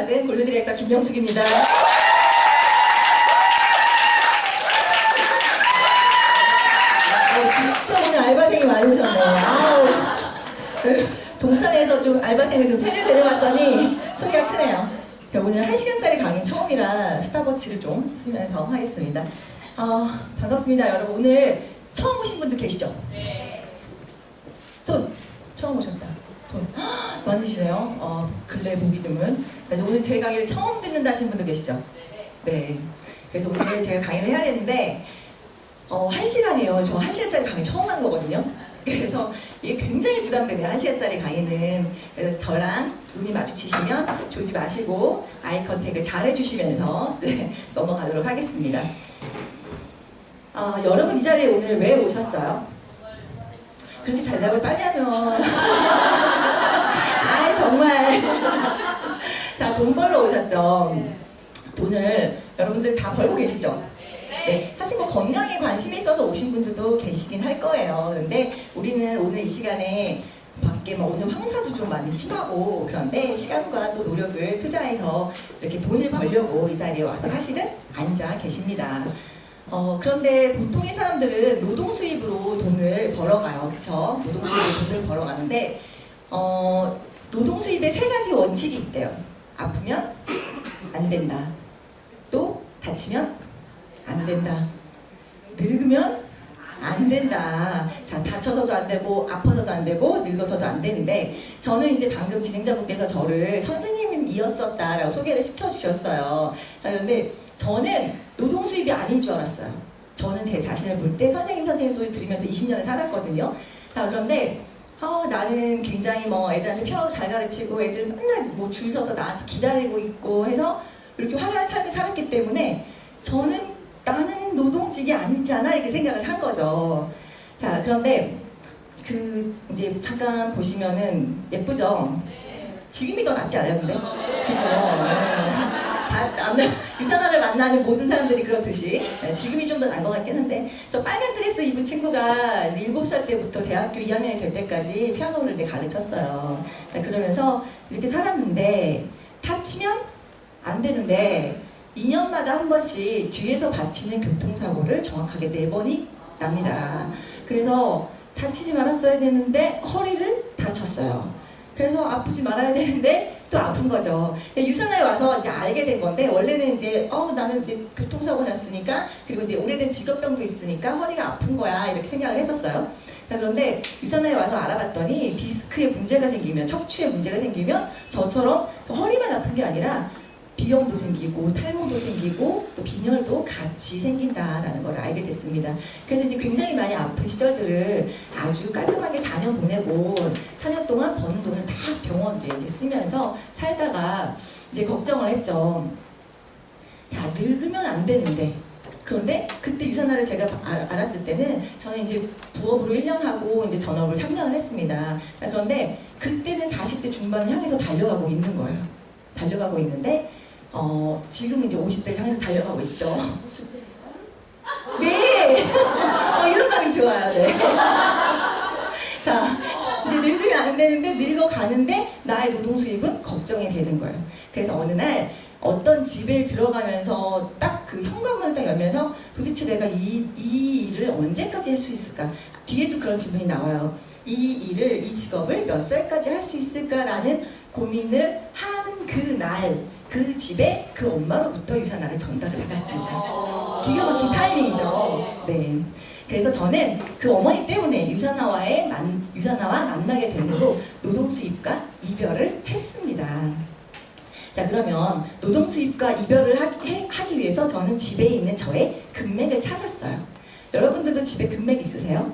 받은 골드 디렉터 김영숙입니다. 진짜 오늘 알바생이 많이 오셨네요. 아우, 동탄에서 좀 알바생을 좀 세를 데려왔더니 소리가 크네요. 오늘 1시간짜리 강의 처음이라 스탑워치를 좀 쓰면서 하겠습니다. 반갑습니다, 여러분. 오늘 처음 오신 분들 계시죠? 네. 손! 처음 오셨다. 손. 많으시네요. 근래 보기 드문. 그래서 오늘 제 강의를 처음 듣는다 하시는 분들 계시죠? 네. 그래서 오늘 제가 강의를 해야 되는데 1시간이에요. 저 1시간짜리 강의 처음 하는 거거든요. 그래서 이게 굉장히 부담되네요. 1시간짜리 강의는. 그래서 저랑 눈이 마주치시면 조지 마시고 아이 컨택을 잘 해주시면서 네, 넘어가도록 하겠습니다. 여러분 이 자리에 오늘 왜 오셨어요? 그렇게 대답을 빨리 하면 정말 자, 돈 벌러 오셨죠? 돈을 여러분들 다 벌고 계시죠? 네, 사실 뭐 건강에 관심이 있어서 오신 분들도 계시긴 할 거예요. 근데 우리는 오늘 이 시간에 밖에 오늘 황사도 좀 많이 심하고 그런데 시간과 또 노력을 투자해서 이렇게 돈을 벌려고 이 자리에 와서 사실은 앉아 계십니다. 그런데 보통의 사람들은 노동 수입으로 돈을 벌어가요. 그쵸? 노동 수입으로 돈을 벌어가는데 노동 수입에 3가지 원칙이 있대요. 아프면 안 된다. 또 다치면 안 된다. 늙으면 안 된다. 자, 다쳐서도 안 되고 아파서도 안 되고 늙어서도 안 되는데 저는 이제 방금 진행자분께서 저를 선생님이었었다라고 소개를 시켜주셨어요. 그런데 저는 노동 수입이 아닌 줄 알았어요. 저는 제 자신을 볼 때 선생님 소리 들으면서 20년을 살았거든요. 자, 그런데 나는 굉장히 애들한테 잘 가르치고 애들 맨날 줄 서서 나한테 기다리고 있고 해서 이렇게 화려한 삶을 살았기 때문에 나는 노동직이 아니잖아 이렇게 생각을 한 거죠. 자, 그런데 이제 잠깐 보시면은 예쁘죠? 지금이 더 낫지 않아요, 근데? 그죠? 유산화를 만나는 모든 사람들이 그렇듯이 지금이 좀 더 나은 것 같긴 한데 저 빨간 드레스 입은 친구가 이제 7살 때부터 대학교 2학년이 될 때까지 피아노를 이제 가르쳤어요. 자, 그러면서 이렇게 살았는데 다치면 안 되는데 2년마다 한 번씩 뒤에서 받치는 교통사고를 정확하게 4번이 납니다. 그래서 다치지 말았어야 되는데 허리를 다쳤어요. 그래서 아프지 말아야 되는데 또 아픈 거죠. 유산화에 와서 이제 알게 된 건데 원래는 이제 나는 이제 교통사고 났으니까 그리고 이제 오래된 직업병도 있으니까 허리가 아픈 거야 이렇게 생각을 했었어요. 자, 그런데 유산화에 와서 알아봤더니 디스크에 문제가 생기면 척추에 문제가 생기면 저처럼 허리만 아픈 게 아니라 비염도 생기고 탈모도 생기고 또 빈혈도 같이 생긴다라는 걸 알게 됐습니다. 그래서 이제 굉장히 많이 아픈 시절들을 아주 깔끔하게 4년 보내고 4년 동안 버는 돈을 다 병원에 이제 쓰면서 살다가 이제 걱정을 했죠. 자, 늙으면 안 되는데 그런데 그때 유산화를 제가 알았을 때는 저는 이제 부업으로 1년 하고 이제 전업을 3년을 했습니다. 자, 그런데 그때는 40대 중반을 향해서 달려가고 있는 거예요. 달려가고 있는데 지금 이제 50대를 향해서 달려가고 있죠. 네! 이런 반응 좋아요. 네. 자, 이제 늙으면 안 되는데 늙어가는데 나의 노동 수입은 걱정이 되는 거예요. 그래서 어느 날 어떤 집에 들어가면서 딱 그 현관문을 딱 열면서 도대체 내가 이 일을 언제까지 할 수 있을까? 뒤에도 그런 질문이 나와요. 이 직업을 몇 살까지 할 수 있을까라는 고민을 하는 그날 그 집에 그 엄마로부터 유산화를 전달을 받았습니다. 기가 막힌 타이밍이죠. 네. 그래서 저는 그 어머니 때문에 유산화와 만나게 된 후로 노동 수입과 이별을 했습니다. 자, 그러면 노동 수입과 이별을 하기 위해서 저는 집에 있는 저의 금맥을 찾았어요. 여러분들도 집에 금맥 있으세요?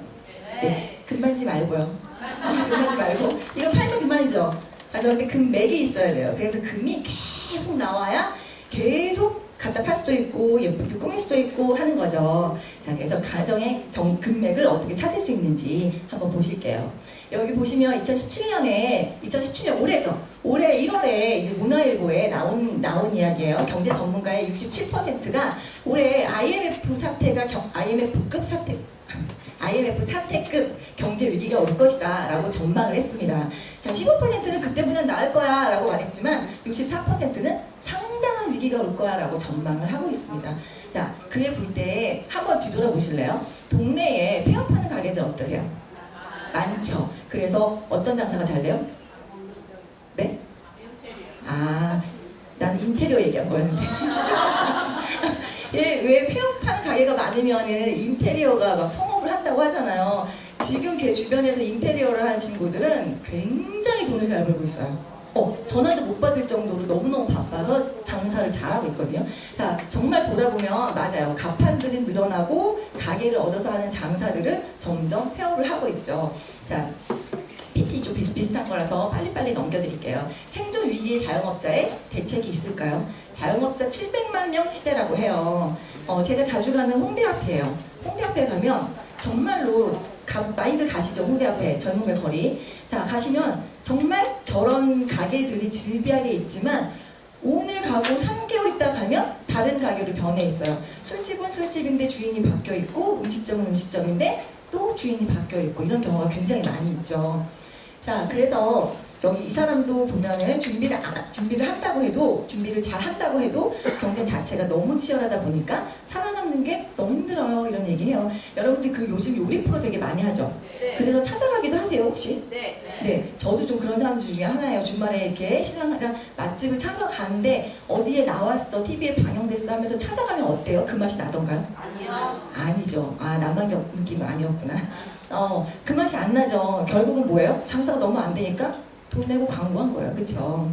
네. 금만지 말고요. 금만지 말고 이거 팔면 그만이죠. 그런데 금맥이 있어야 돼요. 그래서 금이 계속 나와야 계속 갖다 팔 수도 있고 예쁘게 꾸밀 수도 있고 하는 거죠. 자, 그래서 가정의 금맥을 어떻게 찾을 수 있는지 한번 보실게요. 여기 보시면 2017년 올해죠. 올해 1월에 이제 문화일보에 나온 이야기예요. 경제 전문가의 67%가 올해 IMF급 사태 IMF 사태급 경제 위기가 올 것이다 라고 전망을 했습니다. 자, 15%는 그때보다 나을 거야 라고 말했지만 64%는 상당한 위기가 올 거야 라고 전망을 하고 있습니다. 자, 그에 볼 때 한번 뒤돌아보실래요? 동네에 폐업하는 가게들 어떠세요? 많죠. 그래서 어떤 장사가 잘 돼요? 네? 아, 난 인테리어 얘기한 거였는데. 예, 왜 폐업하는 가게가 많으면은 인테리어가 막 성업을 한다고 하잖아요. 지금 제 주변에서 인테리어를 하는 친구들은 굉장히 돈을 잘 벌고 있어요. 전화도 못 받을 정도로 너무너무 바빠서 장사를 잘하고 있거든요. 자, 정말 돌아보면 맞아요. 가판들이 늘어나고 가게를 얻어서 하는 장사들은 점점 폐업을 하고 있죠. 자, PT 좀 비슷비슷한 거라서 빨리빨리 넘겨드릴게요. 생존 위기의 자영업자의 대책이 있을까요? 자영업자 700만 명 시대라고 해요. 제가 자주 가는 홍대 앞이에요. 홍대 앞에 가면 정말로 많이들 가시죠. 홍대 앞에 젊음의 거리. 자, 가시면 정말 저런 가게들이 즐비하게 있지만 오늘 가고 3개월 있다 가면 다른 가게로 변해 있어요. 술집은 술집인데 주인이 바뀌어 있고 음식점은 음식점인데 또 주인이 바뀌어 있고 이런 경우가 굉장히 많이 있죠. 자, 그래서 여기 이 사람도 보면은 준비를 한다고 해도 준비를 잘 한다고 해도 경쟁 자체가 너무 치열하다 보니까 살아남는 게 너무 힘들어요. 이런 얘기해요. 여러분들 그 요즘 요리 프로 되게 많이 하죠. 네. 그래서 찾아가기도 하세요 혹시? 네. 네, 저도 좀 그런 사람들 중에 하나예요. 주말에 이렇게 신랑이랑 맛집을 찾아가는데 어디에 나왔어, TV에 방영됐어 하면서 찾아가면 어때요? 그 맛이 나던가요? 아니요. 아니죠. 아, 나만 느낌은 아니었구나. 그 맛이 안 나죠. 결국은 뭐예요? 장사가 너무 안 되니까 돈 내고 광고한 거예요. 그쵸?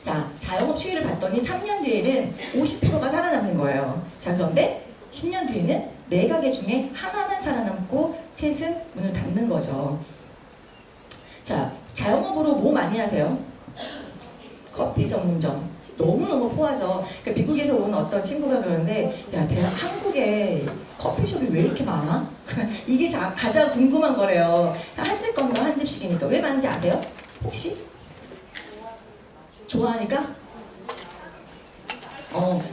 자, 자영업 추이를 봤더니 3년 뒤에는 50%가 살아남는 거예요. 자, 그런데 10년 뒤에는 4가게 중에 하나만 살아남고 셋은 문을 닫는 거죠. 자, 자영업으로 뭐 많이 하세요? 커피 전문점. 너무너무 포하죠. 그러니까 미국에서 온 어떤 친구가 그러는데 야, 한국에 커피숍이 왜 이렇게 많아? 이게 가장 궁금한 거래요. 한 집 건너 한 집씩이니까. 왜 많은지 아세요? 혹시? 좋아하니까?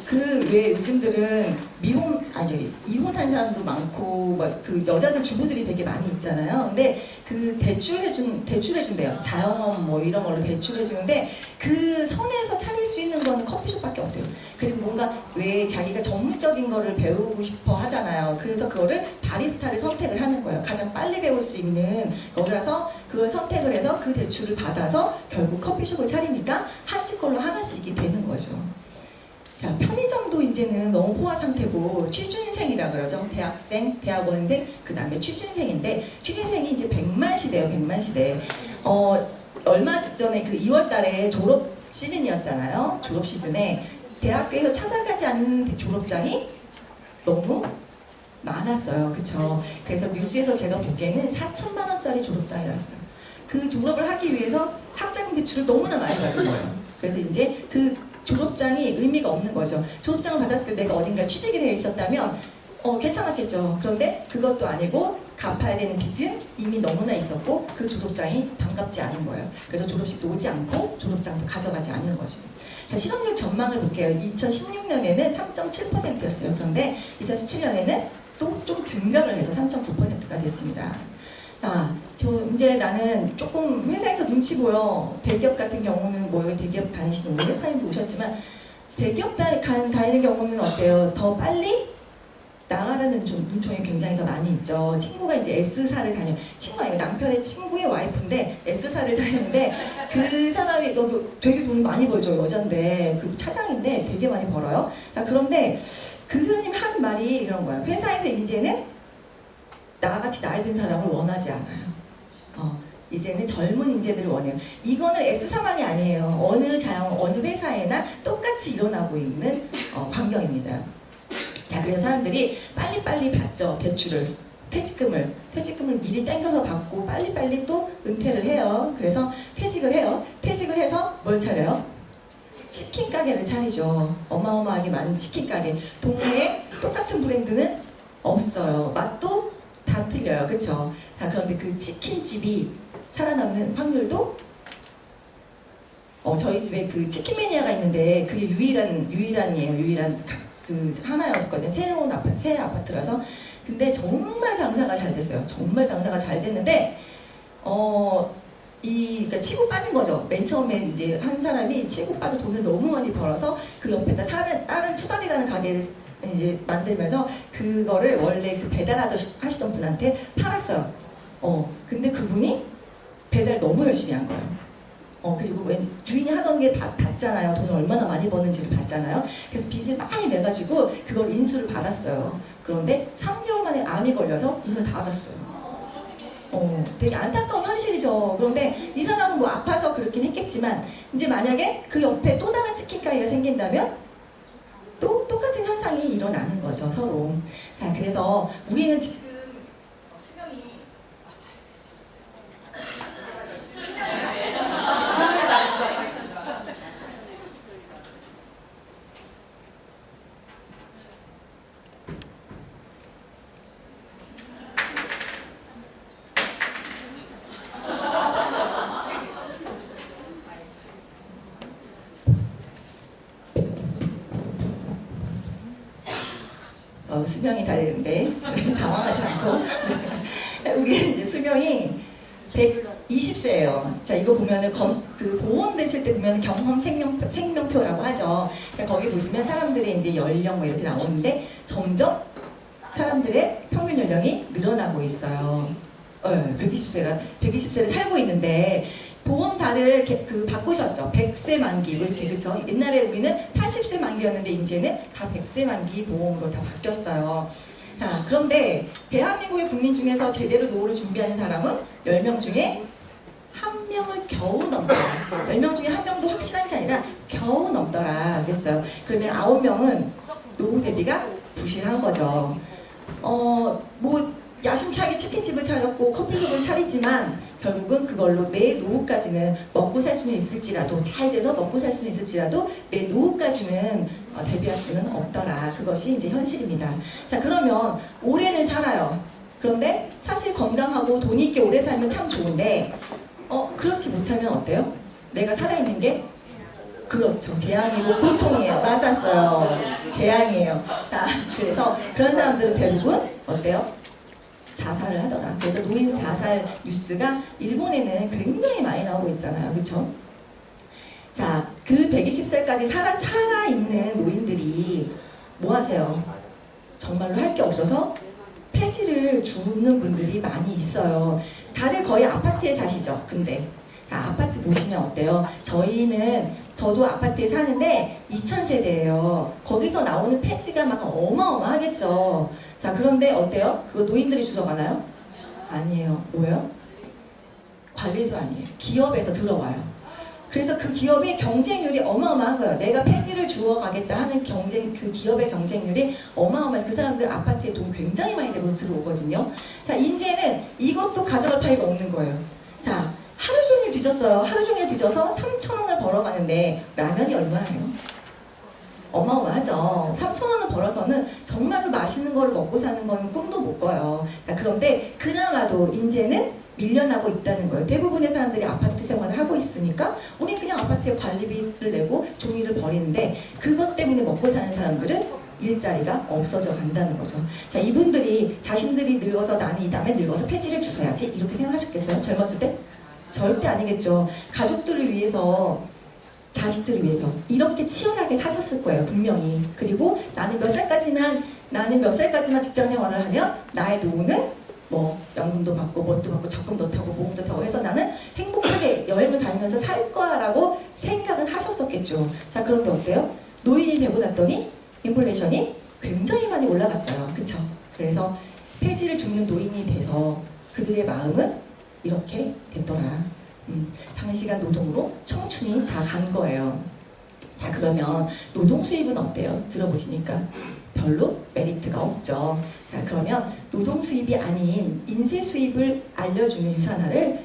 그 왜 요즘들은 이혼한 사람도 많고 그 여자들 주부들이 되게 많이 있잖아요. 근데 그 대출해준대요. 자영업 뭐 이런 걸로 대출해주는데 그 선에서 차릴 수 있는 건 커피숍밖에 없대요. 그리고 뭔가 왜 자기가 전문적인 거를 배우고 싶어 하잖아요. 그래서 그거를 바리스타를 선택을 하는 거예요. 가장 빨리 배울 수 있는 거라서 그걸 선택을 해서 그 대출을 받아서 결국 커피숍을 차리니까 한 집 걸로 하나씩이 되는 거죠. 자, 편의점도 이제는 너무 포화 상태고 취준생이라 그러죠. 대학생, 대학원생, 그 다음에 취준생인데 취준생이 이제 100만 시대예요. 100만 시대. 얼마 전에 그 2월 달에 졸업 시즌이었잖아요. 졸업 시즌에 대학교에서 찾아가지 않는 졸업장이 너무 많았어요. 그쵸? 그래서 뉴스에서 제가 보기에는 4천만 원짜리 졸업장이라 했어요. 그 졸업을 하기 위해서 학자금 대출을 너무나 많이 받은 거예요. 그래서 이제 그 졸업장이 의미가 없는 거죠. 졸업장을 받았을 때 내가 어딘가 취직이 되어 있었다면 괜찮았겠죠. 그런데 그것도 아니고 갚아야 되는 빚은 이미 너무나 있었고 그 졸업장이 반갑지 않은 거예요. 그래서 졸업식도 오지 않고 졸업장도 가져가지 않는 거죠. 자, 실업률 전망을 볼게요. 2016년에는 3.7%였어요. 그런데 2017년에는 또 좀 증가를 해서 3.9%가 됐습니다. 이제 나는 조금 회사에서 눈치 보여. 대기업 같은 경우는 여기 대기업 다니시는 우리 회사님도 오셨지만 대기업 다니는 경우는 어때요? 더 빨리 나가라는 눈총이 굉장히 더 많이 있죠. 친구가 이제 S사를 다녀요. 친구가 아니고 남편의 친구의 와이프인데 S사를 다니는데 그 사람이 되게 돈 많이 벌죠. 여잔데 그 차장인데 되게 많이 벌어요. 그런데 그 사장님이 하는 말이 이런 거예요. 회사에서 이제는 나같이 나이 든 사람을 원하지 않아요. 이제는 젊은 인재들을 원해요. 이거는 S사만이 아니에요. 어느 회사에나 똑같이 일어나고 있는 광경입니다. 자, 그래서 사람들이 빨리빨리 받죠. 대출을. 퇴직금을 미리 땡겨서 받고 빨리빨리 또 은퇴를 해요. 그래서 퇴직을 해요. 퇴직을 해서 뭘 차려요? 치킨 가게를 차리죠. 어마어마하게 많은 치킨 가게. 동네에 똑같은 브랜드는 없어요. 맛도 다 틀려요. 그쵸? 자, 그런데 그 치킨집이 살아남는 확률도 저희 집에 그 치킨 매니아가 있는데 그게 유일한 그 하나였거든요. 새 아파트라서 근데 정말 장사가 잘 됐어요. 정말 장사가 잘 됐는데 그러니까 치고 빠진 거죠. 맨 처음에 이제 한 사람이 치고 빠져 돈을 너무 많이 벌어서 그 옆에다 다른 투다리라는 가게를 이제 만들면서 그거를 원래 그 배달하시던 분한테 팔았어요. 근데 그분이 배달 너무 열심히 한 거예요. 그리고 주인이 하던 게 다 봤잖아요. 돈을 얼마나 많이 버는지를 봤잖아요. 그래서 빚을 많이 내가지고 그걸 인수를 받았어요. 그런데 3개월 만에 암이 걸려서 문을 닫았어요. 되게 안타까운 현실이죠. 그런데 이 사람은 뭐 아파서 그렇긴 했겠지만 이제 만약에 그 옆에 또 다른 치킨 가게가 생긴다면 또 똑같은 현상이 일어나는 거죠. 서로. 자, 그래서 우리는 지금 수명이 수명이 다 되는데 당황하지 않고 우리 이제 수명이 120세예요. 자, 이거 보면은 그 보험 되실 때 보면 경험 생명표라고 하죠. 그러니까 거기 보시면 사람들의 이제 연령 뭐 이렇게 나오는데 점점 사람들의 평균 연령이 늘어나고 있어요. 120세를 살고 있는데 보험 다들 바꾸셨죠? 100세 만기 뭐 이렇게 그쵸? 옛날에 우리는 80세 만기였는데 이제는 다 100세 만기 보험으로 다 바뀌었어요. 자, 그런데 대한민국의 국민 중에서 제대로 노후를 준비하는 사람은 10명 중에 1명을 겨우 넘더라. 10명 중에 1명도 확실한 게 아니라 겨우 넘더라 그랬어요. 그러면 9명은 노후 대비가 부실한 거죠. 뭐 야심차게 치킨집을 차렸고 커피숍을 차리지만 결국은 그걸로 내 노후까지는 먹고 살 수는 있을지라도 잘 돼서 먹고 살 수는 있을지라도 내 노후까지는 대비할 수는 없더라. 그것이 이제 현실입니다. 자, 그러면 올해는 살아요. 그런데 사실 건강하고 돈 있게 오래 살면 참 좋은데 그렇지 못하면 어때요? 내가 살아있는 게 그렇죠. 재앙이고 고통이에요. 맞았어요. 재앙이에요. 그래서 그런 사람들은 대부분 어때요? 자살을 하더라. 그래서 노인 자살 뉴스가 일본에는 굉장히 많이 나오고 있잖아요. 그렇죠? 자, 그 120살까지 살아있는 노인들이 뭐 하세요? 정말로 할 게 없어서 폐지를 주는 분들이 많이 있어요. 다들 거의 아파트에 사시죠? 근데 아파트 보시면 어때요? 저도 아파트에 사는데 2000세대예요. 거기서 나오는 폐지가 막 어마어마하겠죠. 자, 그런데 어때요? 그거 노인들이 주워가나요? 아니에요. 뭐예요? 관리소 아니에요. 기업에서 들어와요. 그래서 그 기업의 경쟁률이 어마어마한 거예요. 내가 폐지를 주워가겠다 하는 그 기업의 경쟁률이 어마어마해서 그 사람들 아파트에 돈 굉장히 많이 내고 들어오거든요. 자, 이제는 이것도 가져갈 파이가 없는 거예요. 자, 하루 종일 뒤졌어요. 하루 종일 뒤져서 3,000원을 벌어가는데 라면이 얼마예요? 어마어마하죠. 3,000원을 벌어서는 정말로 맛있는 거를 먹고 사는 거는 꿈도 못 꿔요. 그런데 그나마도 이제는 밀려나고 있다는 거예요. 대부분의 사람들이 아파트 생활을 하고 있으니까 우린 그냥 아파트에 관리비를 내고 종이를 버리는데 그것 때문에 먹고 사는 사람들은 일자리가 없어져 간다는 거죠. 자, 이분들이 자신들이 늙어서 나는 이 다음에 늙어서 폐지를 주워야지 이렇게 생각하셨겠어요? 젊었을 때? 절대 아니겠죠. 가족들을 위해서, 자식들을 위해서 이렇게 치열하게 사셨을 거예요. 분명히. 그리고 나는 몇 살까지만 직장 생활을 하면 나의 노후는 뭐 연금도 받고 뭣도 받고 적금도 타고 보험도 타고 해서 나는 행복하게 여행을 다니면서 살 거야라고 생각은 하셨었겠죠. 자, 그런데 어때요? 노인이 되고 났더니 인플레이션이 굉장히 많이 올라갔어요. 그쵸? 그래서 폐지를 줍는 노인이 돼서 그들의 마음은 이렇게 됐더라. 장시간 노동으로 청춘이 다 간 거예요. 자, 그러면 노동 수입은 어때요? 들어보시니까 별로 메리트가 없죠. 자, 그러면 노동 수입이 아닌 인쇄 수입을 알려주는 유산화를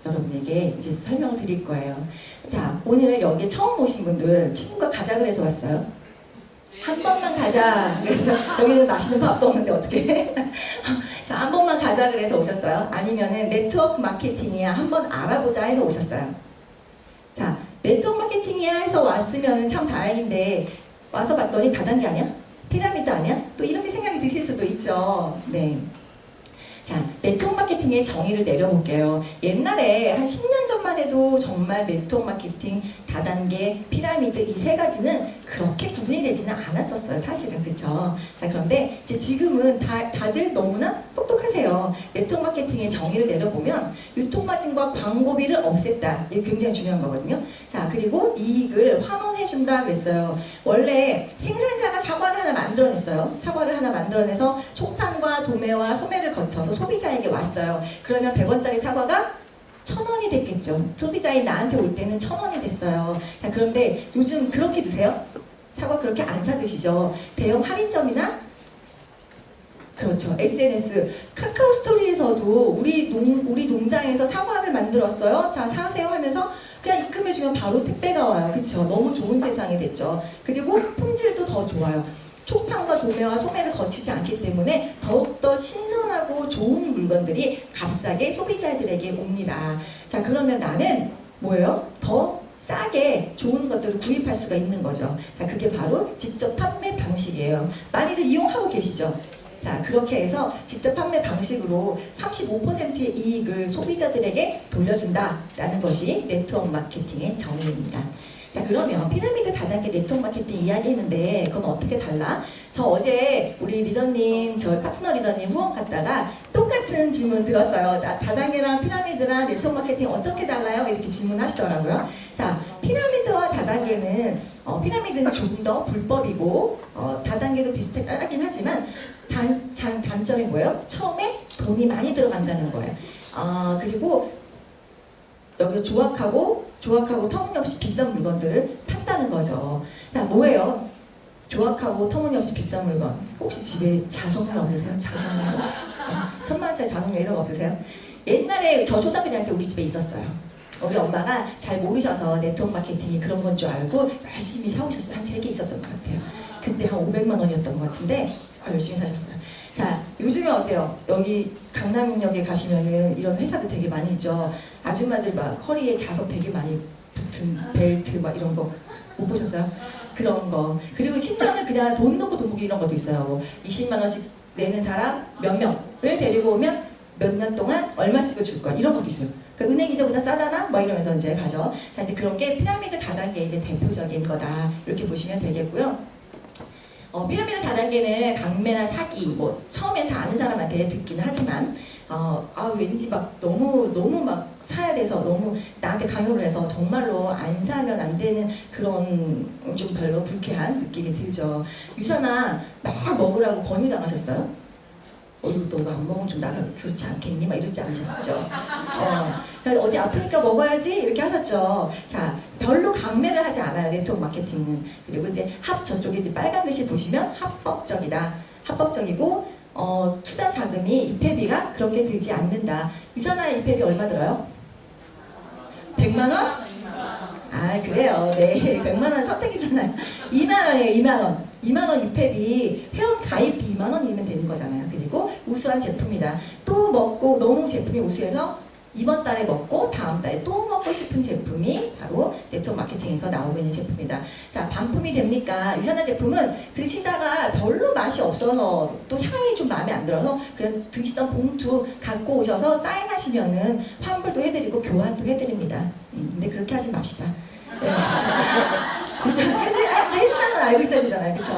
여러분에게 이제 설명을 드릴 거예요. 자, 오늘 여기 처음 오신 분들 친구가 가자 그래서 왔어요. 한 번만 가자. 그래서 여기는 맛있는 밥도 없는데 어떻게? 자, 한 번만 가자 그래서 오셨어요? 아니면은 네트워크 마케팅이야 한번 알아보자 해서 오셨어요? 자, 네트워크 마케팅이야 해서 왔으면 참 다행인데 와서 봤더니 다단계 아니야? 피라미드 아니야? 또 이렇게 생각이 드실 수도 있죠. 네. 자, 네트워크 마케팅의 정의를 내려볼게요. 옛날에 한 10년 전만 해도 정말 네트워크 마케팅, 다단계, 피라미드 이 세 가지는 그렇게 구분이 되지는 않았었어요. 사실은. 그쵸? 자, 그런데 이제 지금은 다들 너무나 똑똑하세요. 네트워크 마케팅의 정의를 내려보면 유통마진과 광고비를 없앴다. 이게 굉장히 중요한 거거든요. 자, 그리고 이익을 환원해준다 그랬어요. 원래 생산자가 사과를 하나 만들어냈어요. 사과를 하나 만들어내서 촉판과 도매와 소매를 거쳐서 소비자에게 왔어요. 그러면 100원짜리 사과가 1000원이 됐겠죠. 소비자인 나한테 올 때는 1000원이 됐어요. 자, 그런데 요즘 그렇게 드세요? 사과 그렇게 안 사 드시죠? 대형 할인점이나 그렇죠. SNS, 카카오 스토리에서도 우리 농장에서 사과를 만들었어요. 자, 사세요 하면서 그냥 입금해주면 바로 택배가 와요. 그쵸? 너무 좋은 세상이 됐죠. 그리고 품질도 더 좋아요. 촉판과 도매와 소매를 거치지 않기 때문에 더욱더 신선하고 좋은 물건들이 값싸게 소비자들에게 옵니다. 자, 그러면 나는 뭐예요? 더 싸게 좋은 것들을 구입할 수가 있는 거죠. 자, 그게 바로 직접 판매 방식이에요. 많이들 이용하고 계시죠? 자, 그렇게 해서 직접 판매 방식으로 35%의 이익을 소비자들에게 돌려준다라는 것이 네트워크 마케팅의 정의입니다. 자, 그러면 피라미드 다단계 네트워크 마케팅 이야기했는데 그건 어떻게 달라? 저 어제 우리 리더님, 저 파트너 리더님 후원 갔다가 똑같은 질문 들었어요. 다단계랑 피라미드랑 네트워크 마케팅 어떻게 달라요? 이렇게 질문하시더라고요. 자, 피라미드와 다단계는 피라미드는 조금 더 불법이고 다단계도 비슷하긴 하지만 단점이 뭐예요? 처음에 돈이 많이 들어간다는 거예요. 그리고 여기 조악하고 터무니없이 비싼 물건들을 판다는 거죠. 자, 뭐예요? 조악하고 터무니없이 비싼 물건. 혹시 집에 자석류 없으세요? 자석류? 1000만원짜리 자석류 이런 거 없으세요? 옛날에 저 초등학교 다닐 때 우리 집에 있었어요. 우리 엄마가 잘 모르셔서 네트워크 마케팅이 그런 건 줄 알고 열심히 사오셨어요. 한 3개 있었던 것 같아요. 그때 한 500만 원이었던 것 같은데 열심히 사셨어요. 자, 요즘에 어때요? 여기 강남역에 가시면은 이런 회사들 되게 많이 있죠. 아줌마들 막 허리에 자석 되게 많이 붙은 벨트 막 이런 거 못 보셨어요? 그런 거. 그리고 심지어는 그냥 돈 넣고 돈 보기 이런 것도 있어요. 뭐 20만 원씩 내는 사람 몇 명을 데리고 오면 몇 년 동안 얼마씩을 줄 거야. 이런 것도 있어요. 그러니까 은행 이자보다 싸잖아? 뭐 이러면서 이제 가죠. 자, 이제 그런 게 피라미드 다단계 이제 대표적인 거다. 이렇게 보시면 되겠고요. 피라미드 다단계는 강매나 사기, 뭐 처음엔 다 아는 사람한테 듣긴 하지만 왠지 막 너무 막 사야 돼서 너무 나한테 강요를 해서 정말로 안 사면 안 되는 그런 좀 별로 불쾌한 느낌이 들죠. 유산아 막 먹으라고 권유당하셨어요? 이거 너 안 먹으면 좀 나를 좋지 않겠니? 막 이러지 않으셨죠? 그래서 어디 아프니까 먹어야지 이렇게 하셨죠. 자, 별로 강매를 하지 않아요. 네트워크 마케팅은. 그리고 이제 저쪽에 이제 빨간 글씨 보시면 합법적이다. 합법적이고 투자 자금이 입회비가 그렇게 들지 않는다. 유산아 입회비 얼마 들어요? 100만 원? 아, 그래요. 네, 100만 원 선택이잖아요. 2만 원이에요. 2만 원. 2만 원 입회비, 회원 가입비 2만 원이면 되는 거잖아요. 그리고 우수한 제품이다. 또 먹고 너무 제품이 우수해서 이번 달에 먹고 다음 달에 또 먹고 싶은 제품이 바로 네트워크 마케팅에서 나오고 있는 제품이다. 자, 반품이 됩니까? 유산화 제품은 드시다가 별로 맛이 없어서 또 향이 좀 마음에 안 들어서 그냥 드시던 봉투 갖고 오셔서 사인하시면은 환불도 해드리고 교환도 해드립니다. 근데 그렇게 하지 맙시다. 네. 해준다는 건 알고 있어야 되잖아요. 그쵸?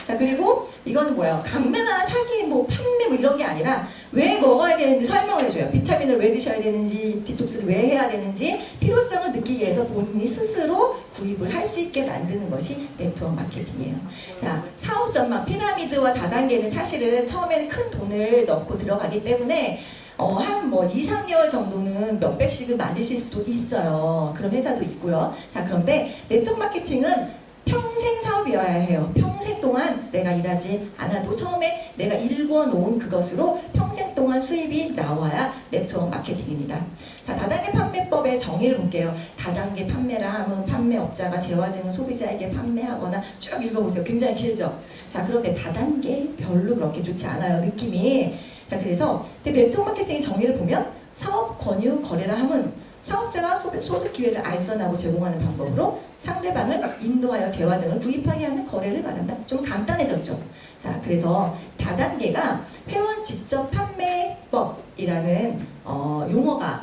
자, 그리고 이거는 뭐예요? 강매나 사기, 뭐 판매 뭐 이런 게 아니라 왜 먹어야 되는지 설명을 해줘요. 비타민을 왜 드셔야 되는지, 디톡스를 왜 해야 되는지 필요성을 느끼기 위해서 본인이 스스로 구입을 할 수 있게 만드는 것이 네트워크 마케팅이에요. 자, 사업전망, 피라미드와 다단계는 사실은 처음에는 큰 돈을 넣고 들어가기 때문에 한 뭐 2, 3개월 정도는 몇백씩을 만드실 수도 있어요. 그런 회사도 있고요. 자, 그런데 네트워크 마케팅은 평생 사업이어야 해요. 평생 동안 내가 일하지 않아도 처음에 내가 일궈놓은 그것으로 평생 동안 수입이 나와야 네트워크 마케팅입니다. 자, 다단계 판매법의 정의를 볼게요. 다단계 판매라 함은 판매업자가 재화등을 소비자에게 판매하거나 쭉 읽어보세요. 굉장히 길죠? 자, 그런데 다단계 별로 그렇게 좋지 않아요. 느낌이. 자, 그래서 네트워크 마케팅의 정의를 보면 사업 권유 거래라 함은 사업자가 소득 기회를 알선하고 제공하는 방법으로 상대방을 인도하여 재화 등을 구입하게 하는 거래를 말한다. 좀 간단해졌죠. 자, 그래서 다단계가 회원 직접 판매법이라는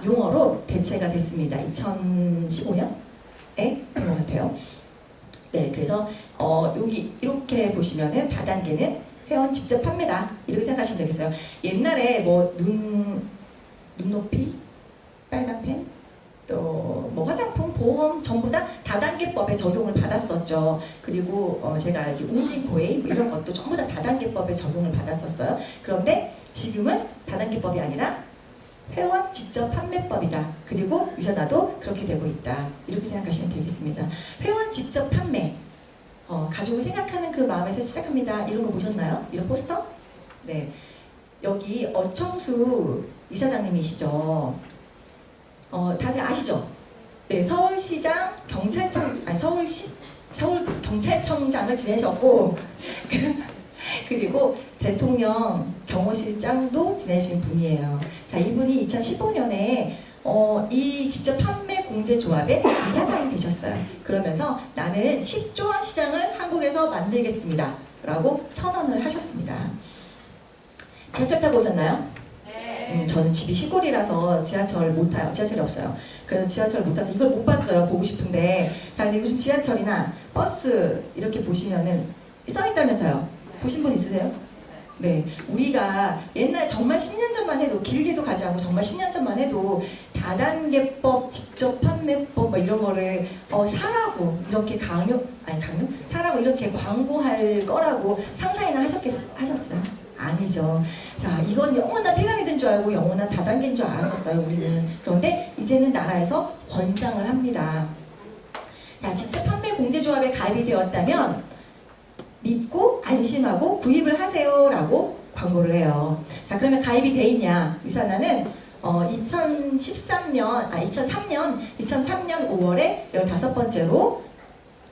용어로 대체가 됐습니다. 2015년에 된 것 같아요. 네, 그래서 여기 이렇게 보시면은 다단계는 회원 직접 판매다 이렇게 생각하시면 되겠어요. 옛날에 뭐 눈높이, 빨간 펜, 또 뭐 화장품, 보험 전부 다 다단계법에 적용을 받았었죠. 그리고 제가 알기 웅진코웨이 이런 것도 전부 다 다단계법에 적용을 받았었어요. 그런데 지금은 다단계법이 아니라 회원 직접 판매법이다. 그리고 유전화도 그렇게 되고 있다. 이렇게 생각하시면 되겠습니다. 회원 직접 판매. 가족을 생각하는 그 마음에서 시작합니다. 이런 거 보셨나요? 이런 포스터? 네. 여기 어청수 이사장님이시죠. 다들 아시죠? 네, 서울시장 서울 경찰청장을 지내셨고 그리고 대통령 경호실장도 지내신 분이에요. 자, 이분이 2015년에 이 직접 판매 공제 조합의 이사장이 되셨어요. 그러면서 나는 10조 원 시장을 한국에서 만들겠습니다. 라고 선언을 하셨습니다. 지하철 타고 오셨나요? 네. 저는 집이 시골이라서 지하철 못 타요. 지하철이 없어요. 그래서 지하철 못 타서 이걸 못 봤어요. 보고 싶은데. 근데 요즘 지하철이나 버스 이렇게 보시면은 써있다면서요. 보신 분 있으세요? 네, 우리가 옛날 정말 10년 전만 해도 길게도 가지 않고 정말 10년 전만 해도 다단계법, 직접 판매법 뭐 이런 거를 사라고 이렇게 사라고 이렇게 광고할 거라고 상상이나 하셨어요? 아니죠. 자, 이건 영원한 피라미드인 줄 알고 영원한 다단계인 줄 알았었어요, 우리는. 그런데 이제는 나라에서 권장을 합니다. 자, 직접 판매 공제조합에 가입이 되었다면 믿고 안심하고 구입을 하세요 라고 광고를 해요. 자, 그러면 가입이 돼 있냐? 유산화는 2003년 5월에 15번째로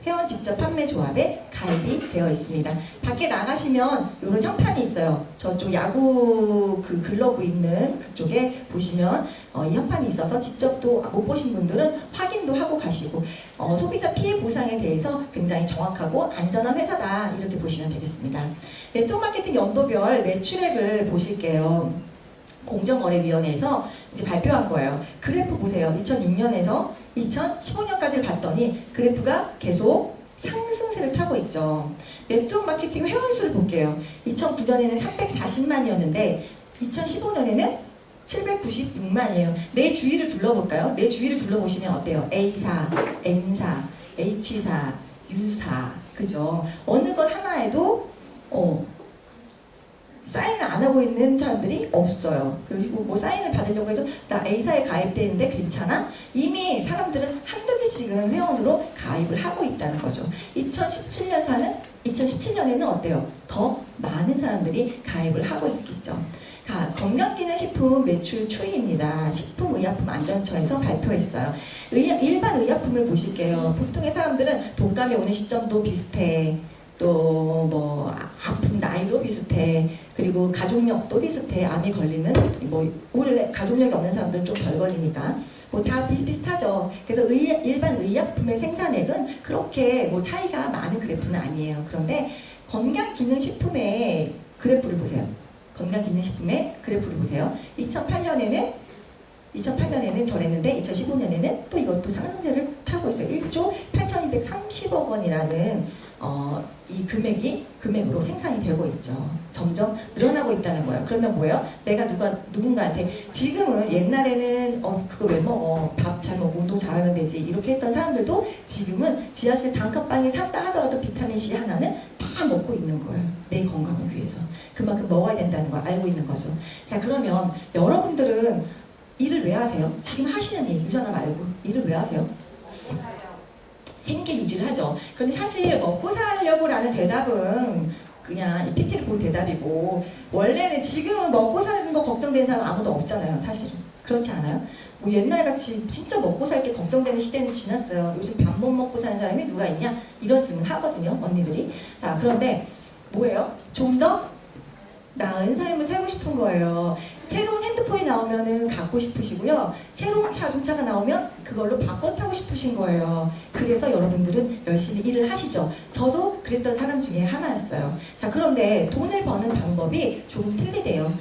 회원 직접 판매 조합에 가입이 되어 있습니다. 밖에 나가시면 이런 현판이 있어요. 저쪽 야구 그 글러브 있는 그쪽에 보시면 이 현판이 있어서 직접 또 못 보신 분들은 확인도 하고 가시고 소비자 피해 보상에 대해서 굉장히 정확하고 안전한 회사다 이렇게 보시면 되겠습니다. 네트워크 마케팅 연도별 매출액을 보실게요. 공정거래위원회에서 이제 발표한 거예요. 그래프 보세요. 2006년에서 2015년까지를 봤더니 그래프가 계속 상승세를 타고 있죠. 네트워크 마케팅 회원수를 볼게요. 2009년에는 340만이었는데 2015년에는 796만이에요. 내 주위를 둘러볼까요? 내 주위를 둘러보시면 어때요? A사, N사, H사, U사, 그죠? 어느 것 하나에도 사인을 안 하고 있는 사람들이 없어요. 그리고 뭐 사인을 받으려고 해도 나 A사에 가입되는데 괜찮아? 이미 사람들은 한두 개씩은 회원으로 가입을 하고 있다는 거죠. 2017년에는 어때요? 더 많은 사람들이 가입을 하고 있겠죠. 건강기능식품 매출 추이입니다. 식품의약품안전처에서 발표했어요. 일반 의약품을 보실게요. 보통의 사람들은 독감이 오는 시점도 비슷해. 또 뭐 아픈 나이도 비슷해. 그리고 가족력도 비슷해. 암이 걸리는 뭐 원래 가족력이 없는 사람들은 좀 덜 걸리니까 뭐 다 비슷하죠. 그래서 일반 의약품의 생산액은 그렇게 뭐 차이가 많은 그래프는 아니에요. 그런데 건강기능식품의 그래프를 보세요. 건강기능식품의 그래프를 보세요. 2008년에는 저랬는데 2015년에는 또 이것도 상승세를 타고 있어요. 1조 8,230억 원이라는 이 금액으로 생산이 되고 있죠. 점점 늘어나고 있다는 거예요. 그러면 뭐예요? 내가 누군가한테 지금은 옛날에는 그걸 왜 먹어? 밥 잘 먹고 운동 잘하면 되지. 이렇게 했던 사람들도 지금은 지하실 단칸방에 산다 하더라도 비타민C 하나는 다 먹고 있는 거예요. 내 건강을 위해서. 그만큼 먹어야 된다는 걸 알고 있는 거죠. 자, 그러면 여러분들은 일을 왜 하세요? 지금 하시는 일, 유전화 말고 일을 왜 하세요? 생계 유지를 하죠. 그런데 사실 먹고 살려고 라는 대답은 그냥 이 PT를 본 대답이고 원래는 지금은 먹고 사는 거 걱정되는 사람 아무도 없잖아요. 사실은. 그렇지 않아요? 뭐 옛날같이 진짜 먹고 살 게 걱정되는 시대는 지났어요. 요즘 밥 못 먹고 사는 사람이 누가 있냐? 이런 질문 하거든요. 언니들이. 자, 그런데 뭐예요? 좀 더 나은 삶을 살고 싶은 거예요. 새로운 핸드폰이 나오면은 갖고 싶으시고요. 새로운 자동차가 나오면 그걸로 바꿔 타고 싶으신 거예요. 그래서 여러분들은 열심히 일을 하시죠. 저도 그랬던 사람 중에 하나였어요. 자, 그런데 돈을 버는 방법이 조금 틀리대요.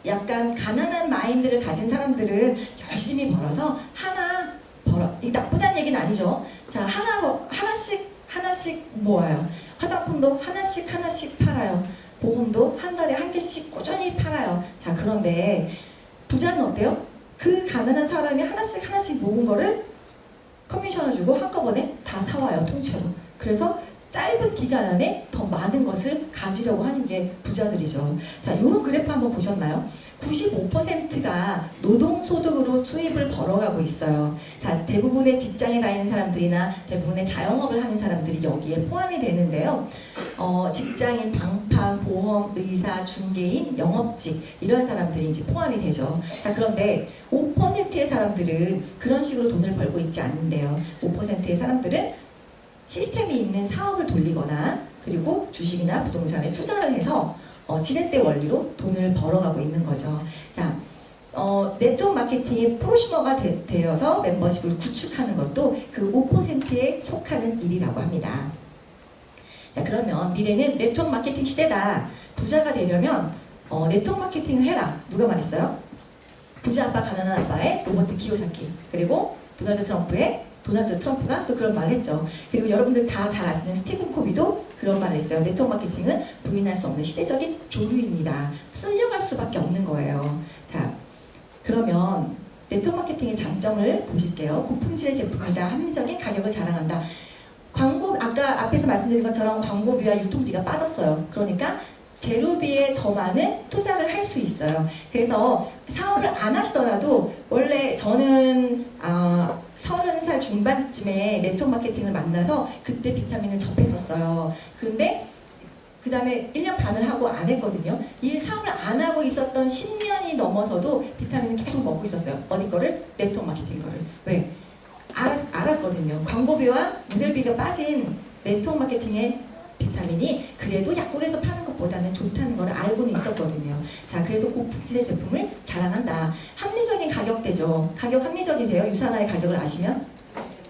약간 가난한 마인드를 가진 사람들은 열심히 벌어서 하나 벌어. 이게 나쁘다는 얘기는 아니죠. 자, 하나씩 모아요. 화장품도 하나씩 팔아요. 보험도 한 달에 한 개씩 꾸준히 팔아요. 자, 그런데 부자는 어때요? 그 가난한 사람이 하나씩 모은 거를 커미션을 주고 한꺼번에 다 사와요, 통째로. 그래서 짧은 기간 안에 더 많은 것을 가지려고 하는 게 부자들이죠. 자, 이런 그래프 한번 보셨나요? 95%가 노동소득으로 수입을 벌어가고 있어요. 자, 대부분의 직장에 다니는 사람들이나 대부분의 자영업을 하는 사람들이 여기에 포함이 되는데요. 직장인, 방판, 보험, 의사, 중개인, 영업직 이런 사람들이 이제 포함이 되죠. 자, 그런데 5%의 사람들은 그런 식으로 돈을 벌고 있지 않는데요. 5%의 사람들은 시스템이 있는 사업을 돌리거나 그리고 주식이나 부동산에 투자를 해서 지렛대 원리로 돈을 벌어가고 있는 거죠. 자, 네트워크 마케팅의 프로슈머가 되어서 멤버십을 구축하는 것도 그 5%에 속하는 일이라고 합니다. 자, 그러면 미래는 네트워크 마케팅 시대다. 부자가 되려면 네트워크 마케팅을 해라. 누가 말했어요? 부자 아빠 가난한 아빠의 로버트 키요사키, 그리고 도널드 트럼프가 또 그런 말을 했죠. 그리고 여러분들 다 잘 아시는 스티븐 코비도 그런 말을 했어요. 네트워크 마케팅은 부인할 수 없는 시대적인 조류입니다. 쓸려갈 수밖에 없는 거예요. 자, 그러면 네트워크 마케팅의 장점을 보실게요. 고품질의 제품이다. 합리적인 가격을 자랑한다. 광고, 아까 앞에서 말씀드린 것처럼 광고비와 유통비가 빠졌어요. 그러니까 재료비에 더 많은 투자를 할 수 있어요. 그래서 사업을 안 하시더라도 원래 저는 30살 중반쯤에 네트워크 마케팅을 만나서 그때 비타민을 접했었어요. 그런데 그 다음에 1년 반을 하고 안 했거든요. 이 사업을 안 하고 있었던 10년이 넘어서도 비타민을 계속 먹고 있었어요. 어디 거를? 네트워크 마케팅 거를. 왜? 알았거든요. 광고비와 모델비가 빠진 네트워크 마케팅의 비타민이 그래도 약국에서 파는 것보다는 좋다는 걸 알고는 있었거든요. 자, 그래서 고품질의 제품을 자랑한다. 합리적인 가격대죠. 가격 합리적이세요? 유산화의 가격을 아시면?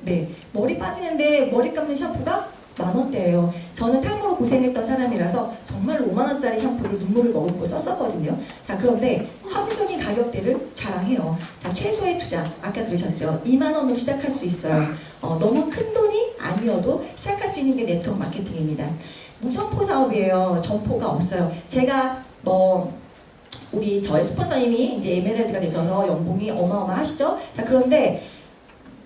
네, 머리 빠지는데 머리 감는 샴푸가 10,000원대예요. 저는 탈모로 고생했던 사람이라서 정말 50,000원짜리 샴푸를 눈물을 머금고 썼었거든요. 자, 그런데 합리적인 가격대를 자랑해요. 자, 최소의 투자, 아까 그러셨죠? 20,000원으로 시작할 수 있어요. 너무 큰 돈이 아니어도 시작할 수 있는 게 네트워크 마케팅입니다. 무점포 사업이에요. 점포가 없어요. 제가 저의 스폰서님이 이제 에메랄드가 되셔서 연봉이 어마어마하시죠? 자, 그런데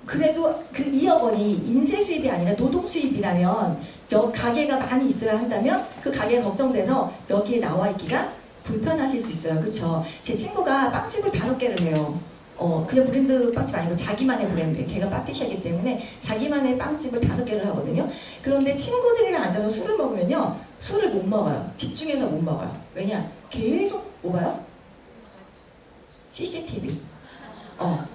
그래도 그 2억 원이 인쇄 수입이 아니라 노동 수입이라면 가게가 많이 있어야 한다면 그 가게가 걱정돼서 여기에 나와 있기가 불편하실 수 있어요. 그쵸? 제 친구가 빵집을 5개를 해요. 그냥 브랜드 빵집 아니고 자기만의 브랜드. 걔가 파티셔이기 때문에 자기만의 빵집을 5개를 하거든요. 그런데 친구들이랑 앉아서 술을 먹으면요, 술을 못 먹어요. 집중해서 못 먹어요. 왜냐? 계속 뭐 봐요? CCTV.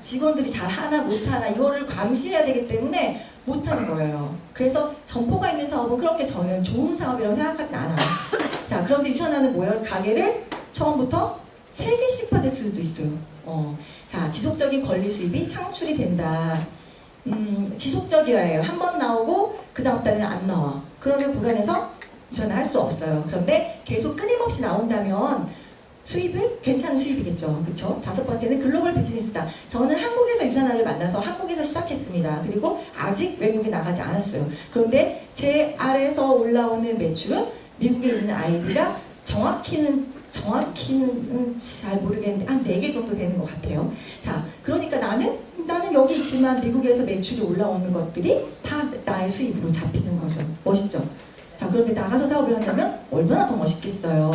직원들이 잘 하나 못하나 이거를 감시해야 되기 때문에 못하는 거예요. 그래서 점포가 있는 사업은 그렇게 저는 좋은 사업이라고 생각하진 않아요. 자, 그런데 유산화는 뭐예요? 가게를 처음부터 3개씩 받을 수도 있어요. 자, 지속적인 권리 수입이 창출이 된다. 지속적이어야 해요. 한 번 나오고 그 다음 달에는 안 나와. 그러면 불안해서 유산화 할 수 없어요. 그런데 계속 끊임없이 나온다면 수입을 괜찮은 수입이겠죠. 그쵸? 5번째는 글로벌 비즈니스다. 저는 한국에서 유산화를 만나서 한국에서 시작했습니다. 그리고 아직 외국에 나가지 않았어요. 그런데 제 아래에서 올라오는 매출은 미국에 있는 아이디가 정확히는 잘 모르겠는데 한 4개 정도 되는 것 같아요. 자, 그러니까 나는 여기 있지만 미국에서 매출이 올라오는 것들이 다 나의 수입으로 잡히는 거죠. 멋있죠? 자, 그런데 나가서 사업을 한다면 얼마나 더 멋있겠어요.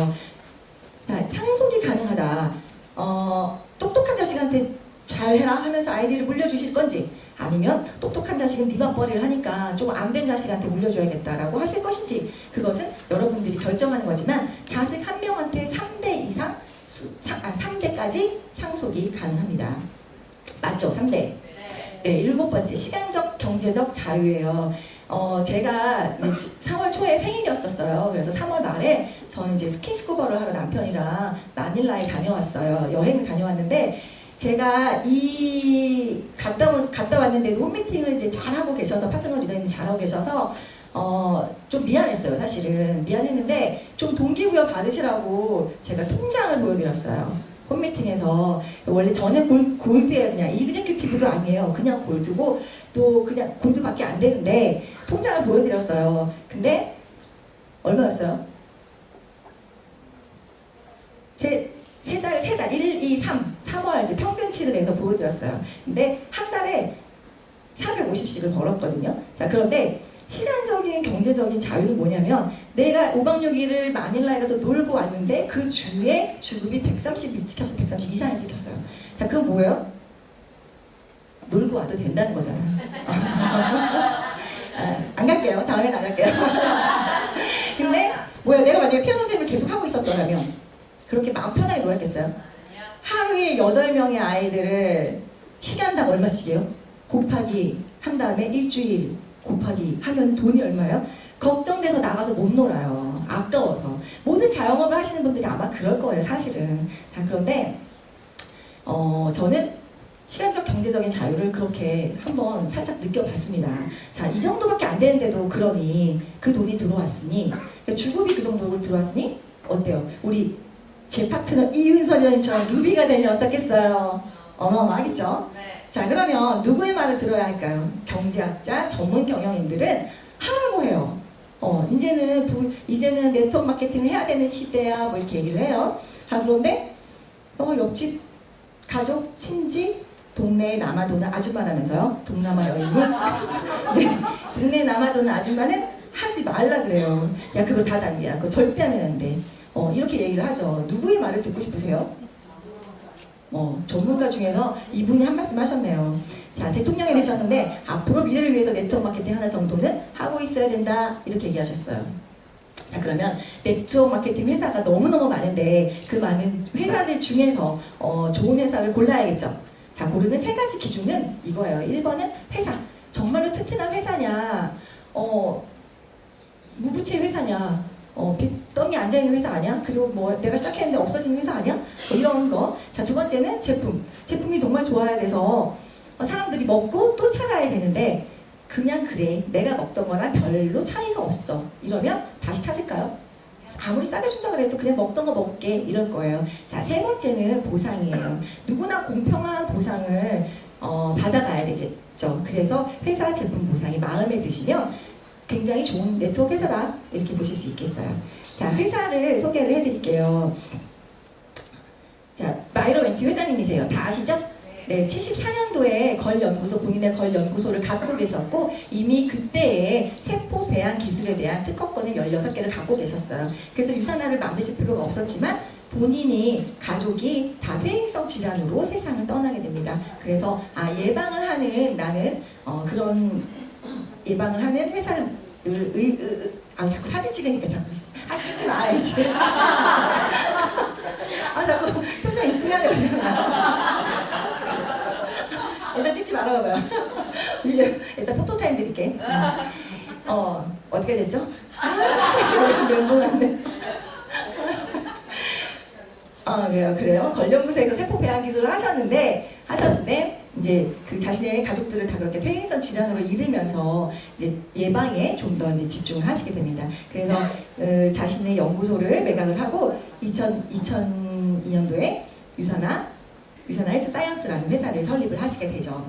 자, 상속이 가능하다. 똑똑한 자식한테 잘해라 하면서 아이디를 물려주실 건지, 아니면 똑똑한 자식은 네 맞벌이를 하니까 좀 안 된 자식한테 물려줘야겠다라고 하실 것인지, 그것은 여러분들이 결정하는 거지만 자식 한 명한테 3대 이상 3대까지 상속이 가능합니다. 맞죠? 3대. 네, 7번째 시간적 경제적 자유예요. 제가 3월 초에 생일이었었어요. 그래서 3월 말에 저는 이제 스킨스쿠버를 하러 남편이랑 마닐라에 다녀왔어요. 여행을 다녀왔는데 제가 갔다 왔는데도 홈미팅을 이제 잘하고 계셔서 파트너 리더님이 잘하고 계셔서 좀 미안했어요. 사실은 미안했는데 좀 동기부여 받으시라고 제가 통장을 보여드렸어요. 홈미팅에서. 원래 저는 골드예요. 그냥 이그제큐티브도 아니에요. 그냥 골드고 또 그냥 골드밖에 안 되는데 통장을 보여드렸어요. 근데 얼마였어요? 세 달, 1, 2, 3월 이제 평균치를 내서 보여드렸어요. 근데 한 달에 450씩을 벌었거든요. 자, 그런데 시간적인 경제적인 자유는 뭐냐면 내가 5박 6일을 마닐라에 가서 놀고 왔는데 그 주에 주급이 130이 찍혔어. 130 이상이 찍혔어요. 자, 그건 뭐예요? 놀고 와도 된다는 거잖아요. 안 갈게요. 다음엔 안 갈게요. 근데 뭐야, 내가 만약에 피아노 선생님을 계속 하고 있었더라면 그렇게 마음 편하게 놀았겠어요? 하루에 8명의 아이들을 시간당 얼마씩이에요? 곱하기 한 다음에 일주일 곱하기 하면 돈이 얼마예요? 걱정돼서 나가서 못 놀아요. 아까워서. 모든 자영업을 하시는 분들이 아마 그럴 거예요, 사실은. 자, 그런데 저는 시간적 경제적인 자유를 그렇게 한번 살짝 느껴봤습니다. 자, 이 정도밖에 안 되는데도 그러니 그 돈이 들어왔으니 그러니까 주급이 그 정도로 들어왔으니 어때요? 우리 제 파트너 이윤선 여인처럼 루비가 되면 어떻겠어요? 어마어마하겠죠? 네. 자, 그러면 누구의 말을 들어야 할까요? 경제학자, 전문 경영인들은 하라고 해요. 이제는 네트워크 마케팅을 해야 되는 시대야, 뭐 이렇게 얘기를 해요. 그런데 옆집 가족, 친지, 동네에 남아도는 아줌마라면서요. 동남아 여인이 네, 동네에 남아도는 아줌마는 하지 말라 그래요. 야, 그거 다단이야. 그거 절대 하면 안 돼. 이렇게 얘기를 하죠. 누구의 말을 듣고 싶으세요? 전문가 중에서 이분이 한 말씀 하셨네요. 자, 대통령이 되셨는데 앞으로 미래를 위해서 네트워크 마케팅 하나 정도는 하고 있어야 된다. 이렇게 얘기하셨어요. 자, 그러면 네트워크 마케팅 회사가 너무너무 많은데 그 많은 회사들 중에서 좋은 회사를 골라야겠죠. 자, 고르는 3가지 기준은 이거예요. 1번은 회사. 정말로 튼튼한 회사냐, 무부채 회사냐, 빚더미 앉아있는 회사 아니야? 그리고 뭐 내가 시작했는데 없어지는 회사 아니야? 뭐 이런 거. 자, 2번째는 제품. 제품이 정말 좋아야 돼서 사람들이 먹고 또 찾아야 되는데 그냥 그래, 내가 먹던 거랑 별로 차이가 없어. 이러면 다시 찾을까요? 아무리 싸게 준다고 해도 그냥 먹던 거 먹게 이럴 거예요. 자, 3번째는 보상이에요. 누구나 공평한 보상을 받아가야 되겠죠. 그래서 회사 제품 보상이 마음에 드시면 굉장히 좋은 네트워크 회사다, 이렇게 보실 수 있겠어요. 자, 회사를 소개를 해드릴게요. 자, 마이로 벤치 회장님이세요. 다 아시죠? 네, 74년도에 본인의 걸 연구소를 갖고 계셨고 이미 그때에 세포 배양 기술에 대한 특허권을 16개를 갖고 계셨어요. 그래서 유산화를 만드실 필요가 없었지만 본인이 가족이 다 퇴행성 질환으로 세상을 떠나게 됩니다. 그래서 예방을 하는, 나는 그런 예방을 하는 회사를 자꾸 사진 찍으니까 자꾸 찍지 마야지. 자꾸 표정 이쁘게 하려고 그러잖아. 일단 찍지 말아요. 일단 포토타임 드릴게. 어떻게 됐죠? 면도났네. 그래요. 걸연구소에서 세포 배양 기술을 하셨는데 이제 그 자신의 가족들을 다 그렇게 퇴행성 질환으로 잃으면서 이제 예방에 좀 더 이제 집중을 하시게 됩니다. 그래서 자신의 연구소를 매각을 하고 2002년도에 유산화 헬스 사이언스라는 회사를 설립을 하시게 되죠.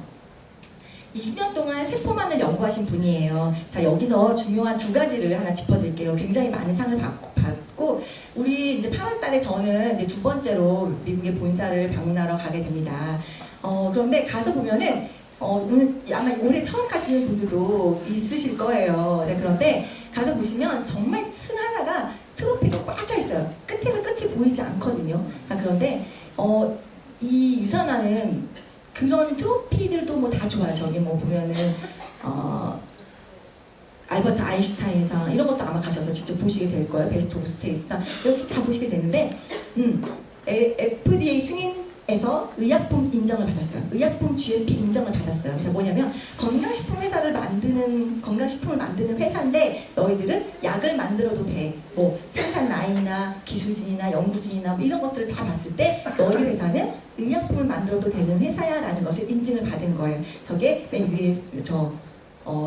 20년 동안 세포만을 연구하신 분이에요. 자, 여기서 중요한 2가지를 하나 짚어드릴게요. 굉장히 많은 상을 받고 우리 이제 8월 달에 저는 이제 2번째로 미국의 본사를 방문하러 가게 됩니다. 그런데 가서 보면은 오늘 아마 올해 처음 가시는 분들도 있으실 거예요. 네, 그런데 가서 보시면 정말 층 하나가 트로피로 꽉 차 있어요. 끝에서 끝이 보이지 않거든요. 그런데 이 유산화는 그런 트로피들도 뭐 다 좋아요. 저기 뭐 보면은 알버트 아인슈타인상 이런 것도 아마 가셔서 직접 보시게 될 거예요. 베스트 오브 스테이트상 이렇게 다 보시게 되는데 FDA 승인 에서 의약품 인정을 받았어요. 의약품 GMP 인정을 받았어요. 자, 뭐냐면 건강식품 회사를 만드는 건강식품을 만드는 회사인데 너희들은 약을 만들어도 돼. 뭐 생산 라인이나 기술진이나 연구진이나 뭐 이런 것들을 다 봤을 때 너희 회사는 의약품을 만들어도 되는 회사야라는 것을 인증을 받은 거예요. 저게 맨 위에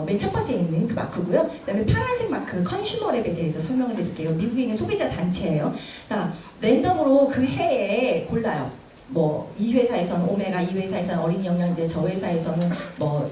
맨 첫 번째에 있는 그 마크고요. 그다음에 파란색 마크 컨슈머랩에 대해서 설명을 드릴게요. 미국에 있는 소비자 단체예요. 자, 랜덤으로 그 해에 골라요. 뭐 이 회사에서는 오메가, 이 회사에서는 어린이 영양제, 저 회사에서는 뭐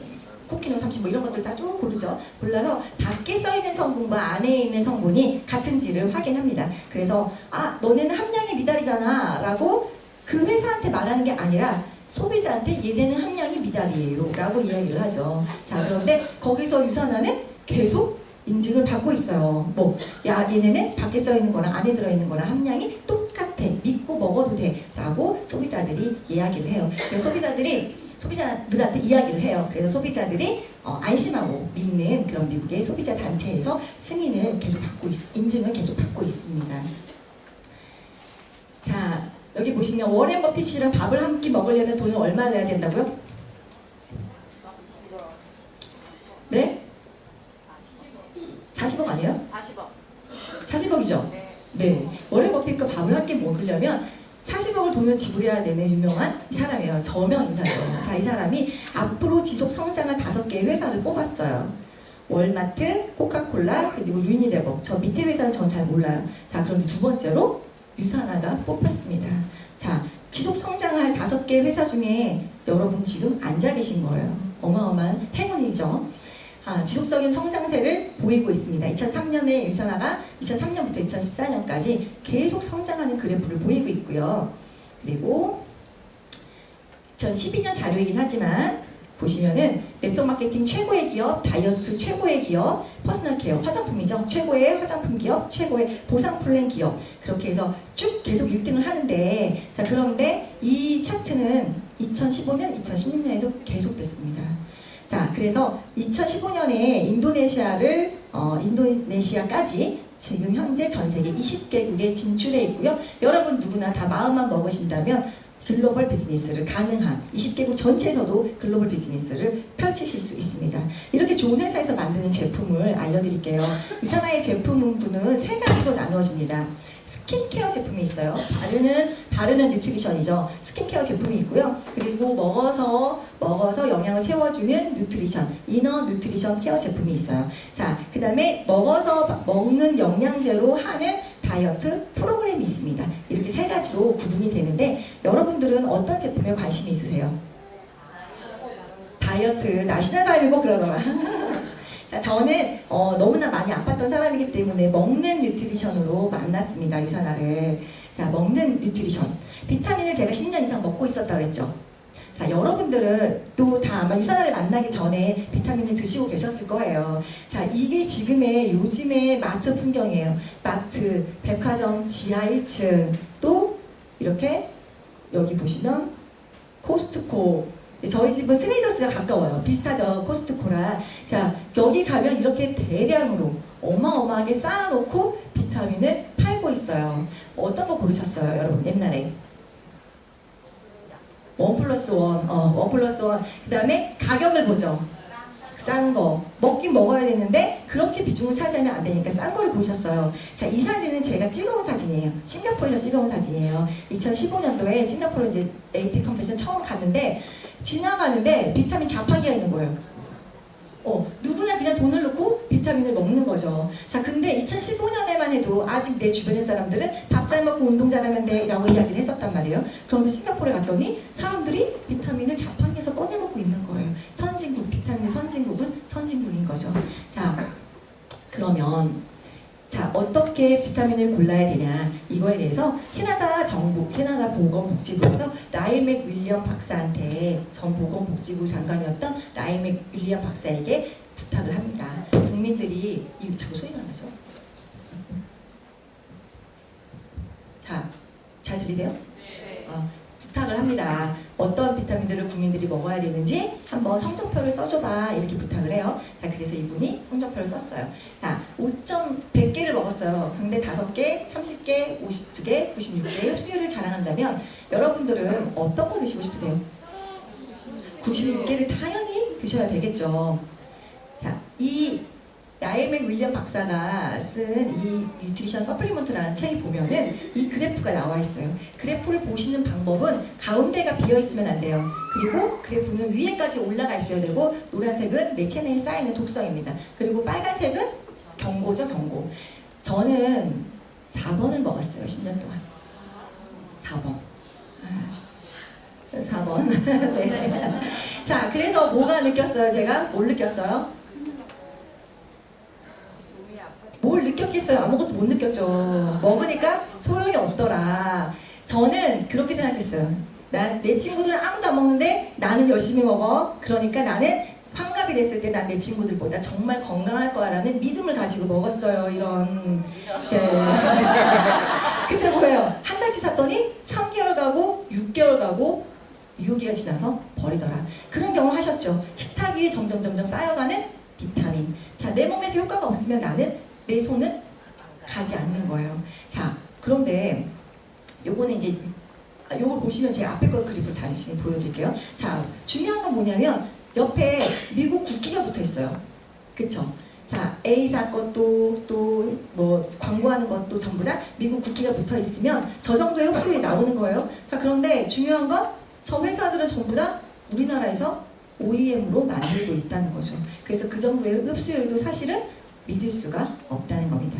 코키노 30 뭐 이런 것들 다 쭉 고르죠. 골라서 밖에 써있는 성분과 안에 있는 성분이 같은지를 확인합니다. 그래서 아 너네는 함량이 미달이잖아 라고 그 회사한테 말하는 게 아니라 소비자한테 얘네는 함량이 미달이에요 라고 이야기를 하죠. 자, 그런데 거기서 유산화는 계속 인증을 받고 있어요. 뭐, 야, 얘네는 밖에 써있는 거랑 안에 들어있는 거랑 함량이 똑같아. 믿고 먹어도 돼. 라고 소비자들이 이야기를 해요. 그래서 소비자들한테 이야기를 해요. 그래서 소비자들이 안심하고 믿는 그런 미국의 소비자 단체에서 승인을 계속 받고 인증을 계속 받고 있습니다. 자, 여기 보시면 워렌 버핏이랑 밥을 한 끼 먹으려면 돈을 얼마 내야 된다고요? 네? 40억 아니에요? 40억. 40억이죠? 네. 네. 워렌 버핏과 밥을 한 끼 먹으려면 40억을 돈을 지불해야 되는 유명한 사람이에요. 저명 인사죠. 자, 이 사람이 앞으로 지속 성장한 5개의 회사를 뽑았어요. 월마트, 코카콜라, 그리고 유니레버. 저 밑에 회사는 전 잘 몰라요. 자, 그런데 두 번째로 유산화가 뽑혔습니다. 자, 지속 성장할 5개의 회사 중에 여러분 지금 앉아 계신 거예요. 어마어마한 행운이죠. 지속적인 성장세를 보이고 있습니다. 2003년에 유산화가 2003년부터 2014년까지 계속 성장하는 그래프를 보이고 있고요. 그리고 2012년 자료이긴 하지만 보시면은 네트워크 마케팅 최고의 기업, 다이어트 최고의 기업, 퍼스널 케어 화장품이죠. 최고의 화장품 기업, 최고의 보상 플랜 기업 그렇게 해서 쭉 계속 1등을 하는데 자 그런데 이 차트는 2015년, 2016년에도 계속됐습니다. 자 그래서 2015년에 인도네시아까지 지금 현재 전 세계 20개국에 진출해 있고요. 여러분 누구나 다 마음만 먹으신다면 글로벌 비즈니스를 가능한 20개국 전체에서도 글로벌 비즈니스를 펼치실 수 있습니다. 이렇게 좋은 회사에서 만드는 제품을 알려드릴게요. 유산화의 제품군은 3가지로 나누어집니다. 스킨케어 제품이 있어요. 바르는 뉴트리션이죠. 스킨케어 제품이 있고요. 그리고 먹어서 영양을 채워주는 뉴트리션, 이너 뉴트리션 케어 제품이 있어요. 자, 그 다음에 먹는 영양제로 하는 다이어트 프로그램이 있습니다. 이렇게 3가지로 구분이 되는데 여러분들은 어떤 제품에 관심이 있으세요? 다이어트, 나시나 다이고 그러더라. 자, 저는 너무나 많이 아팠던 사람이기 때문에 먹는 뉴트리션으로 만났습니다. 유산화를. 자, 먹는 뉴트리션. 비타민을 제가 10년 이상 먹고 있었다고 했죠. 자, 여러분들은 또 다 아마 유산화를 만나기 전에 비타민을 드시고 계셨을 거예요. 자, 이게 요즘의 마트 풍경이에요. 마트, 백화점 지하 1층, 또 이렇게 여기 보시면 코스트코. 저희 집은 트레이더스가 가까워요. 비슷하죠. 코스트코라. 자, 여기 가면 이렇게 대량으로 어마어마하게 쌓아놓고 비타민을 팔고 있어요. 어떤 거 고르셨어요, 여러분? 옛날에. 1+1. 1+1. 그 다음에 가격을 보죠. 싼 거. 먹긴 먹어야 되는데 그렇게 비중을 차지하면 안 되니까 싼 거를 고르셨어요. 자, 이 사진은 제가 찍어온 사진이에요. 싱가포르에서 찍어온 사진이에요. 2015년도에 싱가포르 이제 AP 컨벤션 처음 갔는데 지나가는데 비타민 자파기가 있는 거예요. 누구나 그냥 돈을 넣고 비타민을 먹는 거죠. 자, 근데 2015년에만 해도 아직 내 주변의 사람들은 밥 잘 먹고 운동 잘하면 돼 라고 이야기를 했었단 말이에요. 그런데 싱가포르에 갔더니 사람들이 비타민을 자판기에서 꺼내 먹고 있는 거예요. 선진국, 비타민의 선진국은 선진국인 거죠. 자, 그러면 자, 어떻게 비타민을 골라야 되냐 이거에 대해서 캐나다 보건복지부에서 라일 맥 윌리엄 박사한테 전 보건복지부 장관이었던 라일 맥 윌리엄 박사에게 부탁을 합니다. 국민들이 이거 자꾸 소리가 나죠? 자, 잘 들리세요? 네. 부탁을 합니다. 어떤 비타민들을 국민들이 먹어야 되는지 한번 성적표를 써줘봐 이렇게 부탁을 해요. 자, 그래서 이분이 성적표를 썼어요. 자, 100개를 먹었어요. 근데 5개, 30개, 52개, 96개 흡수율을 자랑한다면 여러분들은 어떤 거 드시고 싶으세요? 96개를 당연히 드셔야 되겠죠. 자, 이 나일맥 윌리엄 박사가 쓴 이 뉴트리션 서플리먼트라는 책에 보면은 이 그래프가 나와 있어요. 그래프를 보시는 방법은 가운데가 비어 있으면 안 돼요. 그리고 그래프는 위에까지 올라가 있어야 되고, 노란색은 내 체내에 쌓이는 독성입니다. 그리고 빨간색은 경고죠, 경고. 저는 4번을 먹었어요, 10년 동안. 4번. 4번. 네. 자, 그래서 뭐가 느꼈어요, 제가? 뭘 느꼈어요? 뭘 느꼈겠어요? 아무것도 못 느꼈죠. 먹으니까 소용이 없더라. 저는 그렇게 생각했어요. 내 친구들은 아무도 안 먹는데 나는 열심히 먹어. 그러니까 나는 환갑이 됐을 때 난 내 친구들보다 정말 건강할 거라는 믿음을 가지고 먹었어요. 이런. 네. 근데 뭐예요? 한 달치 샀더니 3개월 가고 6개월 가고 6개월 지나서 버리더라. 그런 경험 하셨죠? 식탁 위에 점점 쌓여가는 비타민. 자, 내 몸에서 효과가 없으면 나는 내 손은 가지 않는 거예요. 자, 그런데 요거는 이제 요걸 보시면 제가 앞에 거 그립을 잠시 보여드릴게요. 자, 중요한 건 뭐냐면 옆에 미국 국기가 붙어 있어요. 그쵸? 자, A사 것도 또 뭐 광고하는 것도 전부 다 미국 국기가 붙어 있으면 저 정도의 흡수율이 나오는 거예요. 자, 그런데 중요한 건 저 회사들은 전부 다 우리나라에서 OEM으로 만들고 있다는 거죠. 그래서 그 정도의 흡수율도 사실은 믿을 수가 없다는 겁니다.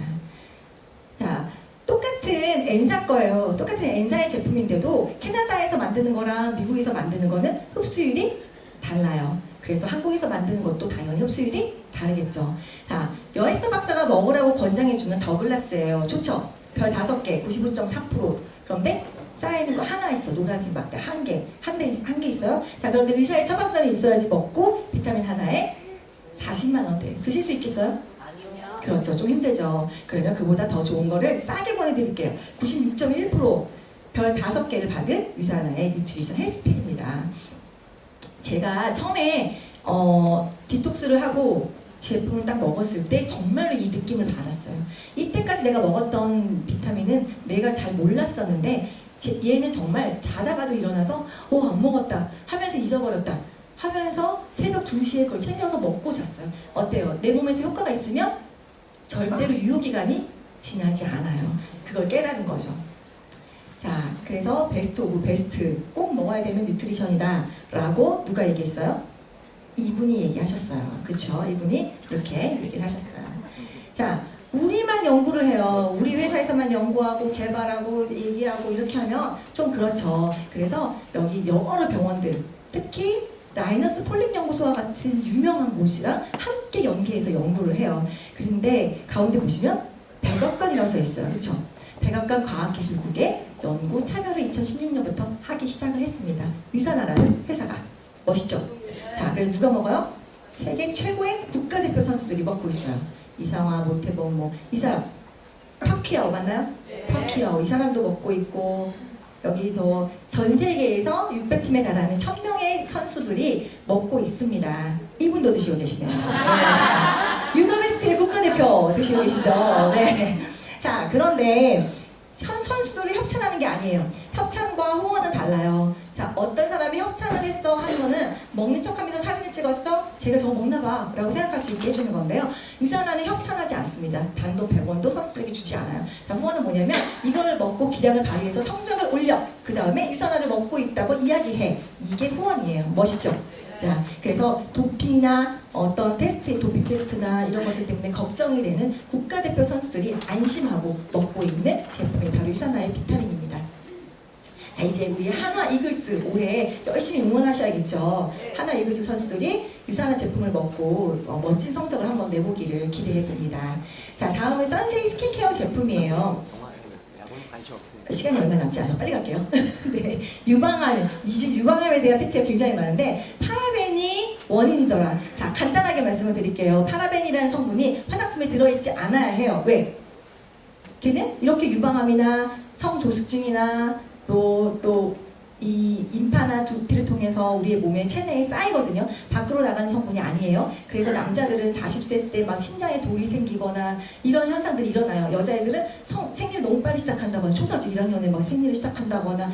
자, 똑같은 엔사 거예요. 똑같은 엔사의 제품인데도 캐나다에서 만드는 거랑 미국에서 만드는 거는 흡수율이 달라요. 그래서 한국에서 만드는 것도 당연히 흡수율이 다르겠죠. 자, 여에스터 박사가 먹으라고 권장해주는 더글라스예요. 좋죠? 별 5개, 95.4%. 그런데 쌓이는 거 하나 있어. 노란색 막대 한 개 있어요. 자, 그런데 의사의 처방전이 있어야지 먹고 비타민 하나에 40만 원대. 드실 수 있겠어요? 그렇죠. 좀 힘들죠. 그러면 그보다 더 좋은 거를 싸게 보내드릴게요. 96.1% 별 5개를 받은 유산화의 뉴트리션 헬스필입니다. 제가 처음에 디톡스를 하고 제품을 딱 먹었을 때 정말로 이 느낌을 받았어요. 이때까지 내가 먹었던 비타민은 내가 잘 몰랐었는데 얘는 정말 자다가도 일어나서 안 먹었다 하면서 잊어버렸다 하면서 새벽 2시에 그걸 챙겨서 먹고 잤어요. 어때요? 내 몸에서 효과가 있으면 절대로 유효기간이 지나지 않아요. 그걸 깨달은 거죠. 자, 그래서 베스트 오브 베스트 꼭 먹어야 되는 뉴트리션이다 라고 누가 얘기했어요? 이분이 얘기하셨어요. 그쵸? 이분이 이렇게 얘기를 하셨어요. 자, 우리만 연구를 해요. 우리 회사에서만 연구하고 개발하고 얘기하고 이렇게 하면 좀 그렇죠. 그래서 여기 여러 병원들, 특히 라이너스 폴립 연구소와 같은 유명한 곳이랑 함께 연계해서 연구를 해요. 그런데 가운데 보시면 백악관이라고 써 있어요. 그쵸? 백악관 과학기술국의 연구 참여를 2016년부터 하기 시작을 했습니다. 유산화라는 회사가. 멋있죠? 자, 그래서 누가 먹어요? 세계 최고의 국가대표 선수들이 먹고 있어요. 이상화, 모태범, 이 사람 파키아오 맞나요? 파키아오 이 사람도 먹고 있고, 여기서 전 세계에서 600팀에 달하는 1000명의 선수들이 먹고 있습니다. 이분도 드시고 계시네요. 네. 유더베스트의 국가대표 드시고 계시죠? 네. 자, 그런데 선수들이 협찬하는 게 아니에요. 협찬과 후원은 달라요. 자, 어떤 사람이 협찬을 했어 하면은 먹는 척하면서 사진을 찍었어? 제가 저거 먹나봐 라고 생각할 수 있게 해주는 건데요. 유산화는 협찬하지 않습니다. 단돈 100원도 선수들에게 주지 않아요. 자, 후원은 뭐냐면 이걸 먹고 기량을 발휘해서 성적을 올려 그 다음에 유산화를 먹고 있다고 이야기해. 이게 후원이에요. 멋있죠? 자, 그래서 도핑이나 어떤 테스트, 도핑 테스트나 이런 것들 때문에 걱정이 되는 국가대표 선수들이 안심하고 먹고 있는 제품이 바로 유산화의 비타민입니다. 자, 이제 우리 한화 이글스 올해 열심히 응원하셔야겠죠. 한화 이글스 선수들이 유산화 제품을 먹고 멋진 성적을 한번 내보기를 기대해 봅니다. 자, 다음은 선세이 스킨케어 제품이에요. 시간이 얼마 남지 않아요. 빨리 갈게요. 네, 유방암에 대한 팩트가 굉장히 많은데 파라벤이 원인이더라. 자, 간단하게 말씀을 드릴게요. 파라벤이라는 성분이 화장품에 들어있지 않아야 해요. 왜? 걔는 이렇게 유방암이나 성조숙증이나 또 이 임파나 두피를 통해서 우리의 몸에 체내에 쌓이거든요. 밖으로 나가는 성분이 아니에요. 그래서 남자들은 40세 때 막 신장에 돌이 생기거나 이런 현상들이 일어나요. 여자애들은 생리를 너무 빨리 시작한다거나 초등학교 1학년에 막 생리를 시작한다거나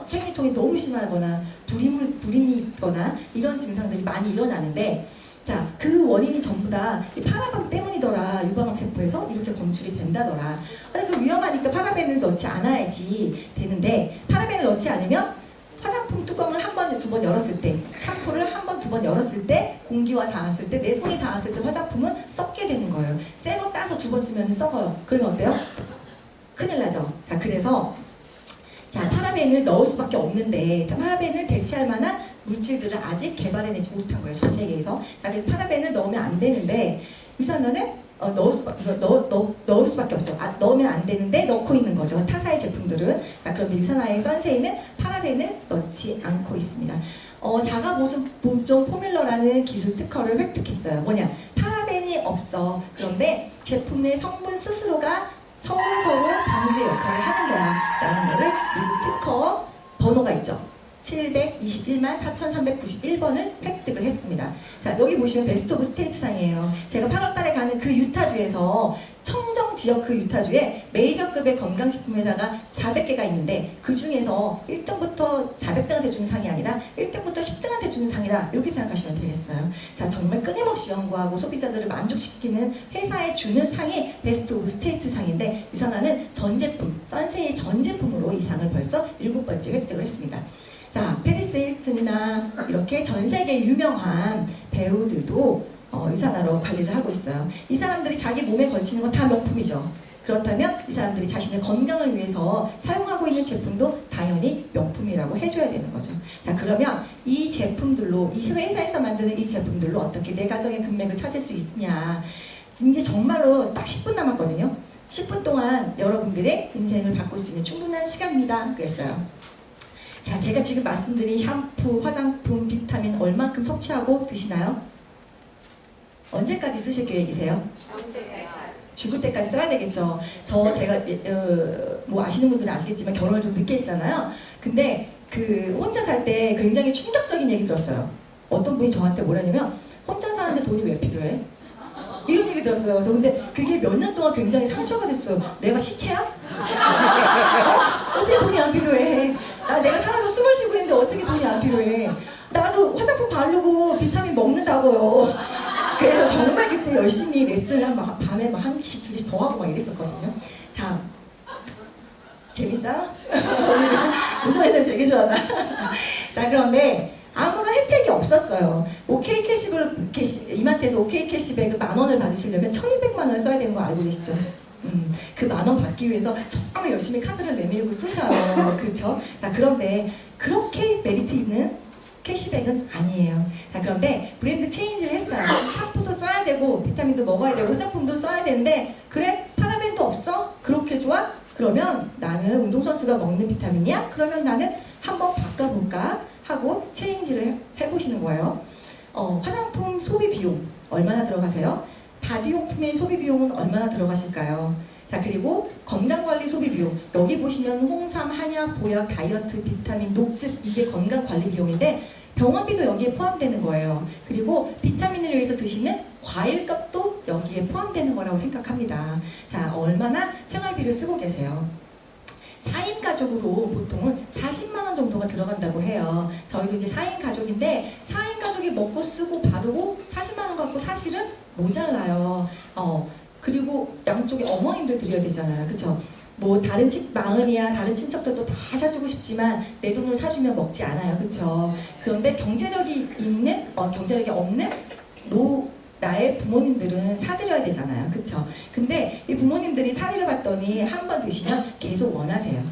생리통이 너무 심하거나 불임이 있거나 이런 증상들이 많이 일어나는데, 자, 그 원인이 전부 다 이 파라벤 때문이더라. 유방암 세포에서 이렇게 검출이 된다더라. 근데 그 위험하니까 파라벤을 넣지 않아야지 되는데, 파라벤을 넣지 않으면 화장품 뚜껑을 한 번, 두 번 열었을 때, 샴푸를 한 번, 두 번 열었을 때, 공기와 닿았을 때, 내 손이 닿았을 때 화장품은 썩게 되는 거예요. 새 거 따서 두 번 쓰면 썩어요. 그러면 어때요? 큰일 나죠. 자, 그래서 자, 파라벤을 넣을 수밖에 없는데, 파라벤을 대체할 만한 물질들을 아직 개발해내지 못한 거예요. 전 세계에서. 자, 그래서 파라벤을 넣으면 안 되는데, 유산균은 넣을 수밖에 없죠. 넣으면 안 되는데 넣고 있는 거죠. 타사의 제품들은. 자, 그런데 유산화의 선세이는 파라벤을 넣지 않고 있습니다. 자가 보존 포뮬러라는 기술 특허를 획득했어요. 뭐냐? 파라벤이 없어. 그런데 제품의 성분 스스로가 서로 방제 역할을 하는 거야. 라는 거를 미국 특허 번호가 있죠. 721만 4391번을 획득을 했습니다. 자, 여기 보시면 베스트 오브 스테이트 상이에요. 제가 8월 달에 가는 그 유타주에서 청정 지역 그 유타주에 메이저급의 건강식품 회사가 400개가 있는데, 그 중에서 1등부터 400등한테 주는 상이 아니라 1등부터 10등한테 주는 상이다. 이렇게 생각하시면 되겠어요. 자, 정말 끊임없이 연구하고 소비자들을 만족시키는 회사에 주는 상이 베스트 오브 스테이트 상인데, 유산화는 전 제품, 선세이 전 제품으로 이 상을 벌써 7번째 획득을 했습니다. 자, 페리스 힐튼이나 이렇게 전 세계 유명한 배우들도 유산화로 관리를 하고 있어요. 이 사람들이 자기 몸에 걸치는 건 다 명품이죠. 그렇다면 이 사람들이 자신의 건강을 위해서 사용하고 있는 제품도 당연히 명품이라고 해줘야 되는 거죠. 자, 그러면 이 제품들로, 이 회사에서 만드는 이 제품들로 어떻게 내 가정의 금맥을 찾을 수 있냐. 이제 정말로 딱 10분 남았거든요. 10분 동안 여러분들의 인생을 바꿀 수 있는 충분한 시간입니다. 그랬어요. 자, 제가 지금 말씀드린 샴푸, 화장품, 비타민 얼만큼 섭취하고 드시나요? 언제까지 쓰실 계획이세요? 죽을 때까지 써야 되겠죠. 제가 뭐 아시는 분들은 아시겠지만 결혼을 좀 늦게 했잖아요. 근데 그 혼자 살 때 굉장히 충격적인 얘기 들었어요. 어떤 분이 저한테 뭐라냐면, 혼자 사는데 돈이 왜 필요해? 이런 얘기 들었어요. 그래서 근데 그게 몇 년 동안 굉장히 상처가 됐어요. 내가 시체야? 어떻게 돈이 안 필요해? 내가 살아서 숨을 쉬고 있는데 어떻게 돈이 안 필요해? 나도 화장품 바르고 비타민 먹는다고요. 그래서 정말 그때 열심히 레슨을 밤에 막 한 개씩 두 개씩 더 하고 막 이랬었거든요. 자, 재밌어요? 우선 애들 되게 좋아한다. 자, 그런데 아무런 혜택이 없었어요. OK 이마트에서 OK 캐시백을 10,000원을 받으시려면 1,200만 원을 써야 되는 거 알고 계시죠? 그 10,000원 받기 위해서 정말 열심히 카드를 내밀고 쓰셔요. 그렇죠? 자, 그런데 그렇게 메리트 있는 캐시백은 아니에요. 자, 그런데 브랜드 체인지를 했어요. 샴푸도 써야 되고 비타민도 먹어야 되고 화장품도 써야 되는데, 그래? 파라벤도 없어? 그렇게 좋아? 그러면 나는 운동선수가 먹는 비타민이야? 그러면 나는 한번 바꿔볼까? 하고 체인지를 해보시는 거예요. 화장품 소비 비용 얼마나 들어가세요? 바디용품의 소비 비용은 얼마나 들어가실까요? 자, 그리고 건강관리 소비 비용. 여기 보시면 홍삼, 한약, 보약, 다이어트, 비타민, 녹즙, 이게 건강관리 비용인데 병원비도 여기에 포함되는 거예요. 그리고 비타민을 위해서 드시는 과일값도 여기에 포함되는 거라고 생각합니다. 자, 얼마나 생활비를 쓰고 계세요? 4인 가족으로 보통은 40만 원 정도가 들어간다고 해요. 저희도 이제 4인 가족인데 4인 가족이 먹고 쓰고 바르고 40만 원 갖고 사실은 모자라요. 그리고 양쪽에 어머님들 드려야 되잖아요. 그쵸? 뭐 다른 마흔이야 다른 친척들도 다 사주고 싶지만 내 돈으로 사주면 먹지 않아요. 그쵸? 그런데 경제력이 없는 나의 부모님들은 사드려야 되잖아요. 그쵸? 근데 이 부모님들이 사드려 봤더니 한 번 드시면 계속 원하세요.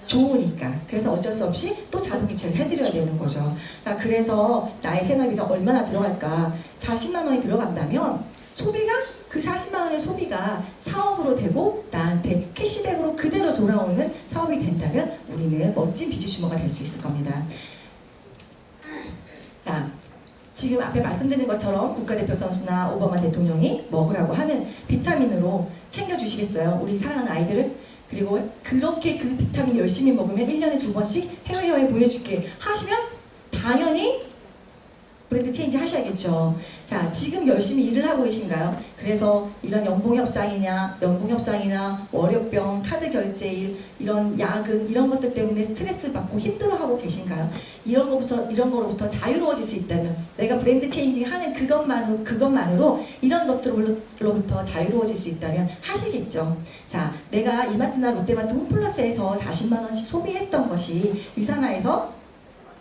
좋으니까. 그래서 어쩔 수 없이 또 자동이체를 해드려야 되는 거죠. 그래서 나의 생활비가 얼마나 들어갈까? 40만 원이 들어간다면 소비가 그 40만 원의 소비가 사업으로 되고 나한테 캐시백으로 그대로 돌아오는 사업이 된다면 우리는 멋진 비즈슈머가 될 수 있을 겁니다. 자, 지금 앞에 말씀드린 것처럼 국가대표 선수나 오바마 대통령이 먹으라고 하는 비타민으로 챙겨주시겠어요? 우리 사랑하는 아이들을? 그리고 그렇게 그 비타민 열심히 먹으면 1년에 2번씩 해외여행 보내줄게 하시면 당연히 브랜드 체인지 하셔야겠죠. 자, 지금 열심히 일을 하고 계신가요? 그래서 이런 연봉협상이나 월요병, 카드 결제일, 이런 야근, 이런 것들 때문에 스트레스 받고 힘들어하고 계신가요? 이런 거로부터 자유로워질 수 있다면, 내가 브랜드 체인지 하는 그것만으로 이런 것들로부터 자유로워질 수 있다면 하시겠죠. 자, 내가 이마트나 롯데마트 홈플러스에서 40만 원씩 소비했던 것이 유산화에서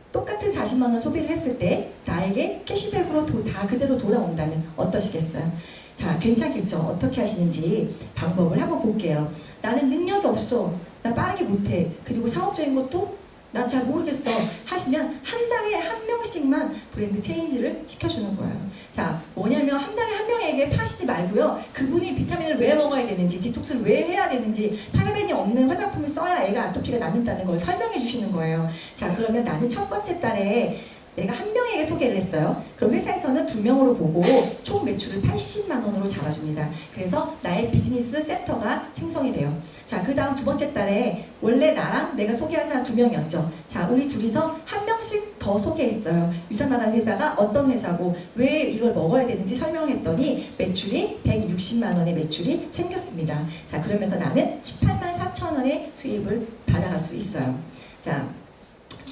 똑같은 40만 원 소비를 했을 때 나에게 캐시백으로 다 그대로 돌아온다면 어떠시겠어요? 자, 괜찮겠죠? 어떻게 하시는지 방법을 한번 볼게요. 나는 능력이 없어. 나 빠르게 못해. 그리고 사업적인 것도 난 잘 모르겠어 하시면 한 달에 한 명씩만 브랜드 체인지를 시켜주는 거예요. 자, 뭐냐면 한 달에 한 명에게 파시지 말고요. 그분이 비타민을 왜 먹어야 되는지, 디톡스를 왜 해야 되는지, 파라벤이 없는 화장품을 써야 애가 아토피가 낫는다는 걸 설명해 주시는 거예요. 자, 그러면 나는 첫 번째 달에 내가 한 명에게 소개를 했어요. 그럼 회사에서는 2명으로 보고 총 매출을 80만 원으로 잡아줍니다. 그래서 나의 비즈니스 센터가 생성이 돼요. 자, 그 다음 두 번째 달에 원래 나랑 내가 소개한 사람 2명이었죠. 자, 우리 둘이서 한 명씩 더 소개했어요. 유산나라는 회사가 어떤 회사고 왜 이걸 먹어야 되는지 설명했더니 매출이 160만 원의 매출이 생겼습니다. 자, 그러면서 나는 18만 4천 원의 수입을 받아갈 수 있어요. 자,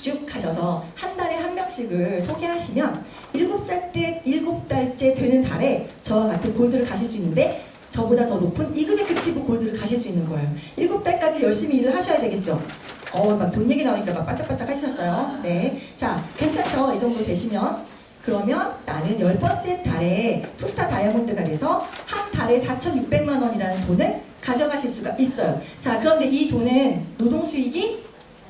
쭉 가셔서 한 달에 한 명씩을 소개하시면 7달째 되는 달에 저와 같은 골드를 가실 수 있는데 저보다 더 높은 이그제큐티브 골드를 가실 수 있는 거예요. 7달까지 열심히 일을 하셔야 되겠죠. 막 돈 얘기 나오니까 막 반짝반짝 하셨어요. 네. 자, 괜찮죠? 이 정도 되시면. 그러면 나는 10번째 달에 투스타 다이아몬드가 돼서 한 달에 4,600만 원이라는 돈을 가져가실 수가 있어요. 자, 그런데 이 돈은 노동수익이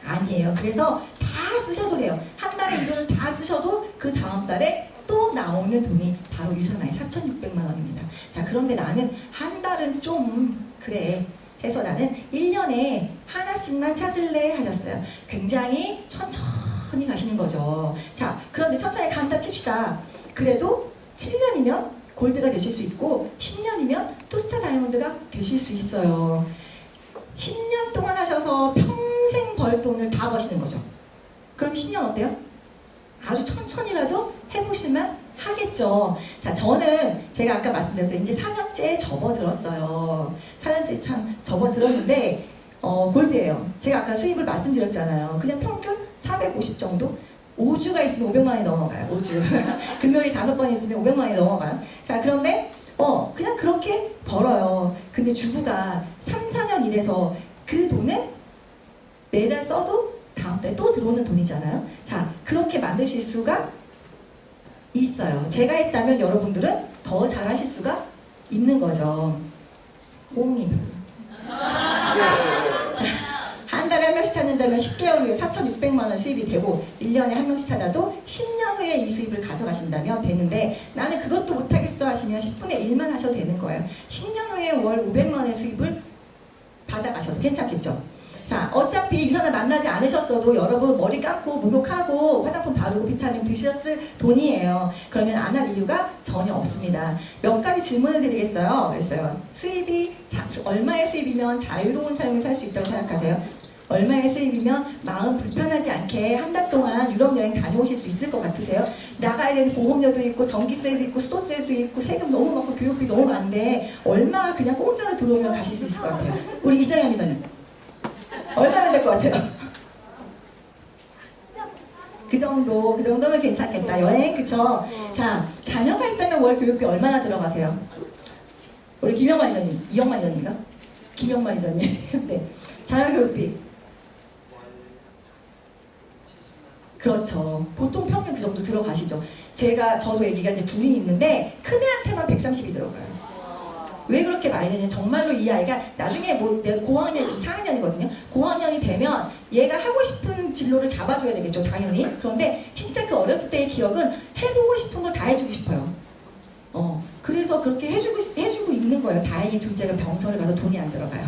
아니에요. 그래서 다 쓰셔도 돼요. 한 달에 이 돈을 다 쓰셔도 그 다음 달에 또 나오는 돈이 바로 유산화의 4,600만 원입니다. 자, 그런데 나는 한 달은 좀 그래 해서 나는 1년에 하나씩만 찾을래 하셨어요. 굉장히 천천히 가시는 거죠. 자, 그런데 천천히 간다 칩시다. 그래도 7년이면 골드가 되실 수 있고 10년이면 투스타 다이아몬드가 되실 수 있어요. 10년 동안 하셔서 평생 벌 돈을 다 버시는 거죠. 그럼 10년 어때요? 아주 천천히라도 해보실만 하겠죠. 자, 저는 제가 아까 말씀드렸어요. 이제 4년째 접어들었어요. 4년째 참 접어들었는데 골드예요. 제가 아까 수입을 말씀드렸잖아요. 그냥 평균 450 정도? 5주가 있으면 500만 원이 넘어가요. 5주. 금요일이 5번 있으면 500만 원이 넘어가요. 자, 그런데 그냥 그렇게 벌어요. 근데 주부가 3, 4년 일해서 그 돈을 매달 써도 다음 달에 또 들어오는 돈이잖아요. 자, 그렇게 만드실 수가 있어요. 제가 했다면 여러분들은 더 잘하실 수가 있는 거죠. 호응이 별로. 한 달에 한 명씩 찾는다면 10개월 후에 4,600만 원 수입이 되고 1년에 한 명씩 찾아도 10년 후에 이 수입을 가져가신다면 되는데 나는 그것도 못하겠어 하시면 10분의 1만 하셔도 되는 거예요. 10년 후에 월 500만 원의 수입을 받아가셔도 괜찮겠죠. 자, 어차피 유산을 만나지 않으셨어도 여러분 머리 감고 목욕하고 화장품 바르고 비타민 드셨을 돈이에요. 그러면 안 할 이유가 전혀 없습니다. 몇 가지 질문을 드리겠어요. 그랬어요. 얼마의 수입이면 자유로운 삶을 살 수 있다고 생각하세요? 얼마의 수입이면 마음 불편하지 않게 한 달 동안 유럽 여행 다녀오실 수 있을 것 같으세요? 나가야 되는 보험료도 있고 전기세도 있고 수도세도 있고 세금 너무 많고 교육비 너무 많은데 얼마 그냥 공짜로 들어오면 가실 수 있을 것 같아요? 우리 이정현 리더님 얼마면 될 것 같아요? 그 정도면 괜찮겠다. 여행, 그쵸? 자, 자녀가 있다면 월 교육비 얼마나 들어가세요? 우리 김영만 리더님, 이영만 리더님인가? 김영만 리더님. 네. 자녀 교육비. 그렇죠. 보통 평균 그 정도 들어가시죠. 저도 애기가 이제 둘이 있는데 큰애한테만 130이 들어가요. 왜 그렇게 많이 되냐? 정말로 이 아이가 나중에 내가 고학년 지금 4학년이거든요. 고학년이 되면 얘가 하고 싶은 진로를 잡아줘야 되겠죠, 당연히. 그런데 진짜 그 어렸을 때의 기억은 해보고 싶은 걸 다 해주고 싶어요. 그래서 그렇게 해주고 있는 거예요. 다행히 둘째가 병서를 가서 돈이 안 들어가요.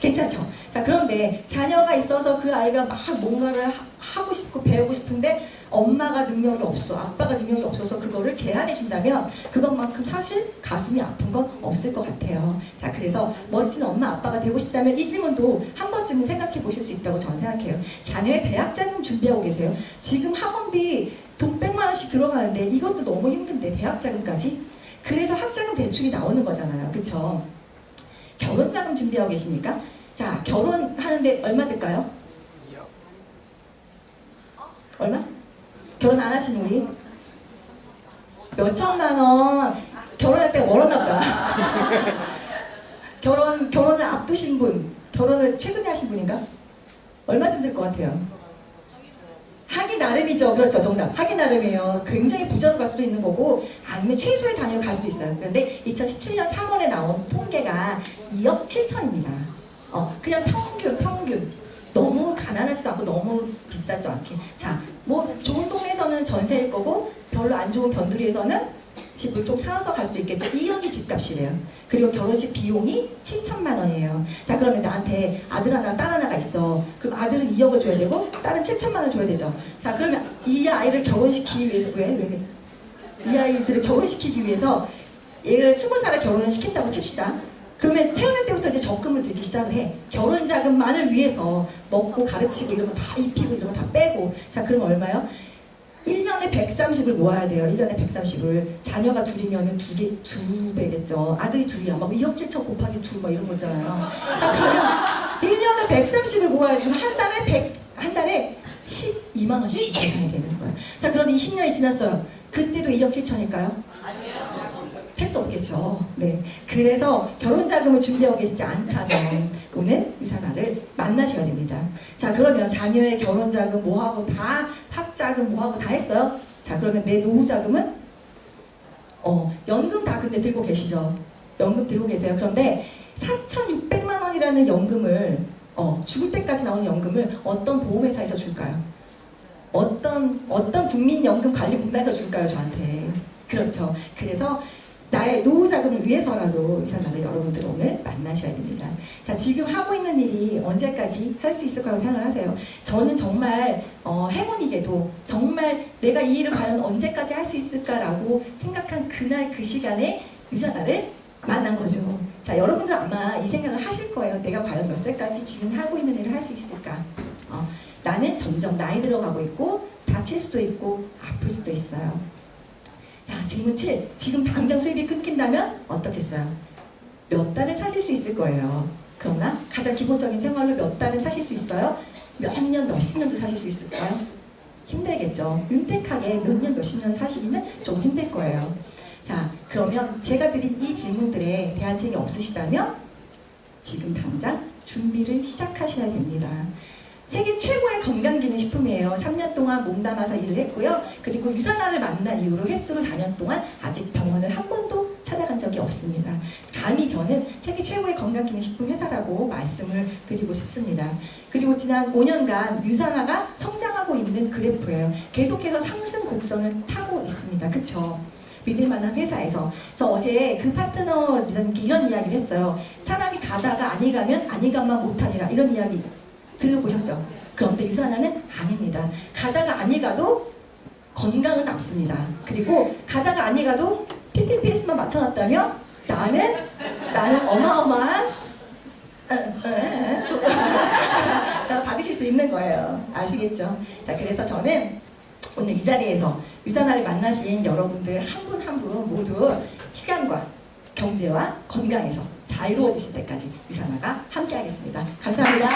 괜찮죠? 자, 그런데 자녀가 있어서 그 아이가 막 뭔가를 하고 싶고 배우고 싶은데 엄마가 능력이 없어, 아빠가 능력이 없어서 그거를 제한해 준다면 그것만큼 사실 가슴이 아픈 건 없을 것 같아요. 자, 그래서 멋진 엄마 아빠가 되고 싶다면 이 질문도 한 번쯤은 생각해 보실 수 있다고 저는 생각해요. 자녀의 대학 자금 준비하고 계세요? 지금 학원비 돈 100만 원씩 들어가는데 이것도 너무 힘든데 대학 자금까지? 그래서 학자금 대출이 나오는 거잖아요. 그쵸? 결혼 자금 준비하고 계십니까? 자, 결혼하는데 얼마 들까요? 얼마? 결혼 안 하신 우리? 몇 천만 원. 결혼할 때 멀었나 보다. 결혼을 앞두신 분, 결혼을 최근에 하신 분인가? 얼마쯤 들 것 같아요? 하기 나름이죠. 그렇죠. 정답. 하기 나름이에요. 굉장히 부자로 갈 수도 있는 거고 아니면 최소의 단위로 갈 수도 있어요. 그런데 2017년 3월에 나온 통계가 2억 7천입니다. 그냥 평균. 너무 가난하지도 않고 너무 비싸지도 않게. 자, 뭐 좋은 동네에서는 전세일 거고 별로 안 좋은 변두리에서는 집을 좀 사서 갈 수도 있겠죠. 2억이 집값이래요. 그리고 결혼식 비용이 7천만 원이에요. 자, 그러면 나한테 아들 하나, 딸 하나가 있어. 그럼 아들은 2억을 줘야 되고 딸은 7천만 원 줘야 되죠. 자, 그러면 이 아이를 결혼시키기 위해서 이 아이들을 결혼시키기 위해서 얘를 20살에 결혼을 시킨다고 칩시다. 그러면 태어날 때부터 이제 적금을 들기 시작을 해. 결혼 자금만을 위해서 먹고 가르치고 이런 거 다 입히고 이런 거 다 빼고. 자, 그럼 얼마요? 1년에 130을 모아야 돼요. 1년에 130을. 자녀가 둘이면은 두 배겠죠. 아들이 둘이야. 막 2억 7천 곱하기 2 막 이런 거잖아요. 딱 그러면 1년에 130을 모아야 되면 한 달에 12만 원씩 내야 되는 거예요. 자, 그럼 20년이 지났어요. 그때도 2억 7천일까요? 택도 없겠죠. 네. 그래서 결혼 자금을 준비하고 계시지 않다면 오늘 유산아를 만나셔야 됩니다. 자, 그러면 자녀의 결혼 자금 뭐하고 다 학자금 뭐하고 다 했어요? 자, 그러면 내 노후 자금은 연금 다 근데 들고 계시죠? 연금 들고 계세요. 그런데 4,600만 원이라는 연금을 죽을 때까지 나오는 연금을 어떤 보험회사에서 줄까요? 어떤 국민연금관리공단에서 줄까요? 저한테. 그렇죠. 그래서 나의 노후 자금을 위해서라도 유산아를 여러분들 오늘 만나셔야 됩니다. 자, 지금 하고 있는 일이 언제까지 할 수 있을 거라고 생각을 하세요? 저는 정말 행운이게도 정말 내가 이 일을 과연 언제까지 할 수 있을까라고 생각한 그날 그 시간에 유산아를 만난 거죠. 자, 여러분도 아마 이 생각을 하실 거예요. 내가 과연 몇 살까지 지금 하고 있는 일을 할 수 있을까? 나는 점점 나이 들어가고 있고 다칠 수도 있고 아플 수도 있어요. 자, 질문 7. 지금 당장 수입이 끊긴다면 어떻겠어요? 몇 달을 사실 수 있을 거예요. 그러나 가장 기본적인 생활로 몇 달은 사실 수 있어요? 몇 년, 몇십 년도 사실 수 있을까요? 힘들겠죠. 윤택하게 몇 년, 몇십 년 사시기는 좀 힘들 거예요. 자, 그러면 제가 드린 이 질문들에 대안책이 없으시다면 지금 당장 준비를 시작하셔야 됩니다. 세계 최고의 건강기능식품이에요. 3년 동안 몸담아서 일을 했고요. 그리고 유산아를 만난 이후로 횟수로 4년 동안 아직 병원을 한 번도 찾아간 적이 없습니다. 감히 저는 세계 최고의 건강기능식품 회사라고 말씀을 드리고 싶습니다. 그리고 지난 5년간 유산아가 성장하고 있는 그래프예요. 계속해서 상승 곡선을 타고 있습니다. 그쵸? 믿을만한 회사에서. 저 어제 그 파트너들한테 이런 이야기를 했어요. 사람이 가다가 아니 가면 아니 가만 못하니라, 이런 이야기 들어보셨죠? 그런데 유산아는 아닙니다. 가다가 아니 가도 건강은 남습니다. 그리고 가다가 아니 가도 PPPS만 맞춰놨다면 나는 어마어마한 받으실 수 있는 거예요. 아시겠죠? 자, 그래서 저는 오늘 이 자리에서 유산아를 만나신 여러분들 한 분 한 분 모두 시간과 경제와 건강에서 자유로워지실 때까지 유산아가 함께 하겠습니다. 감사합니다.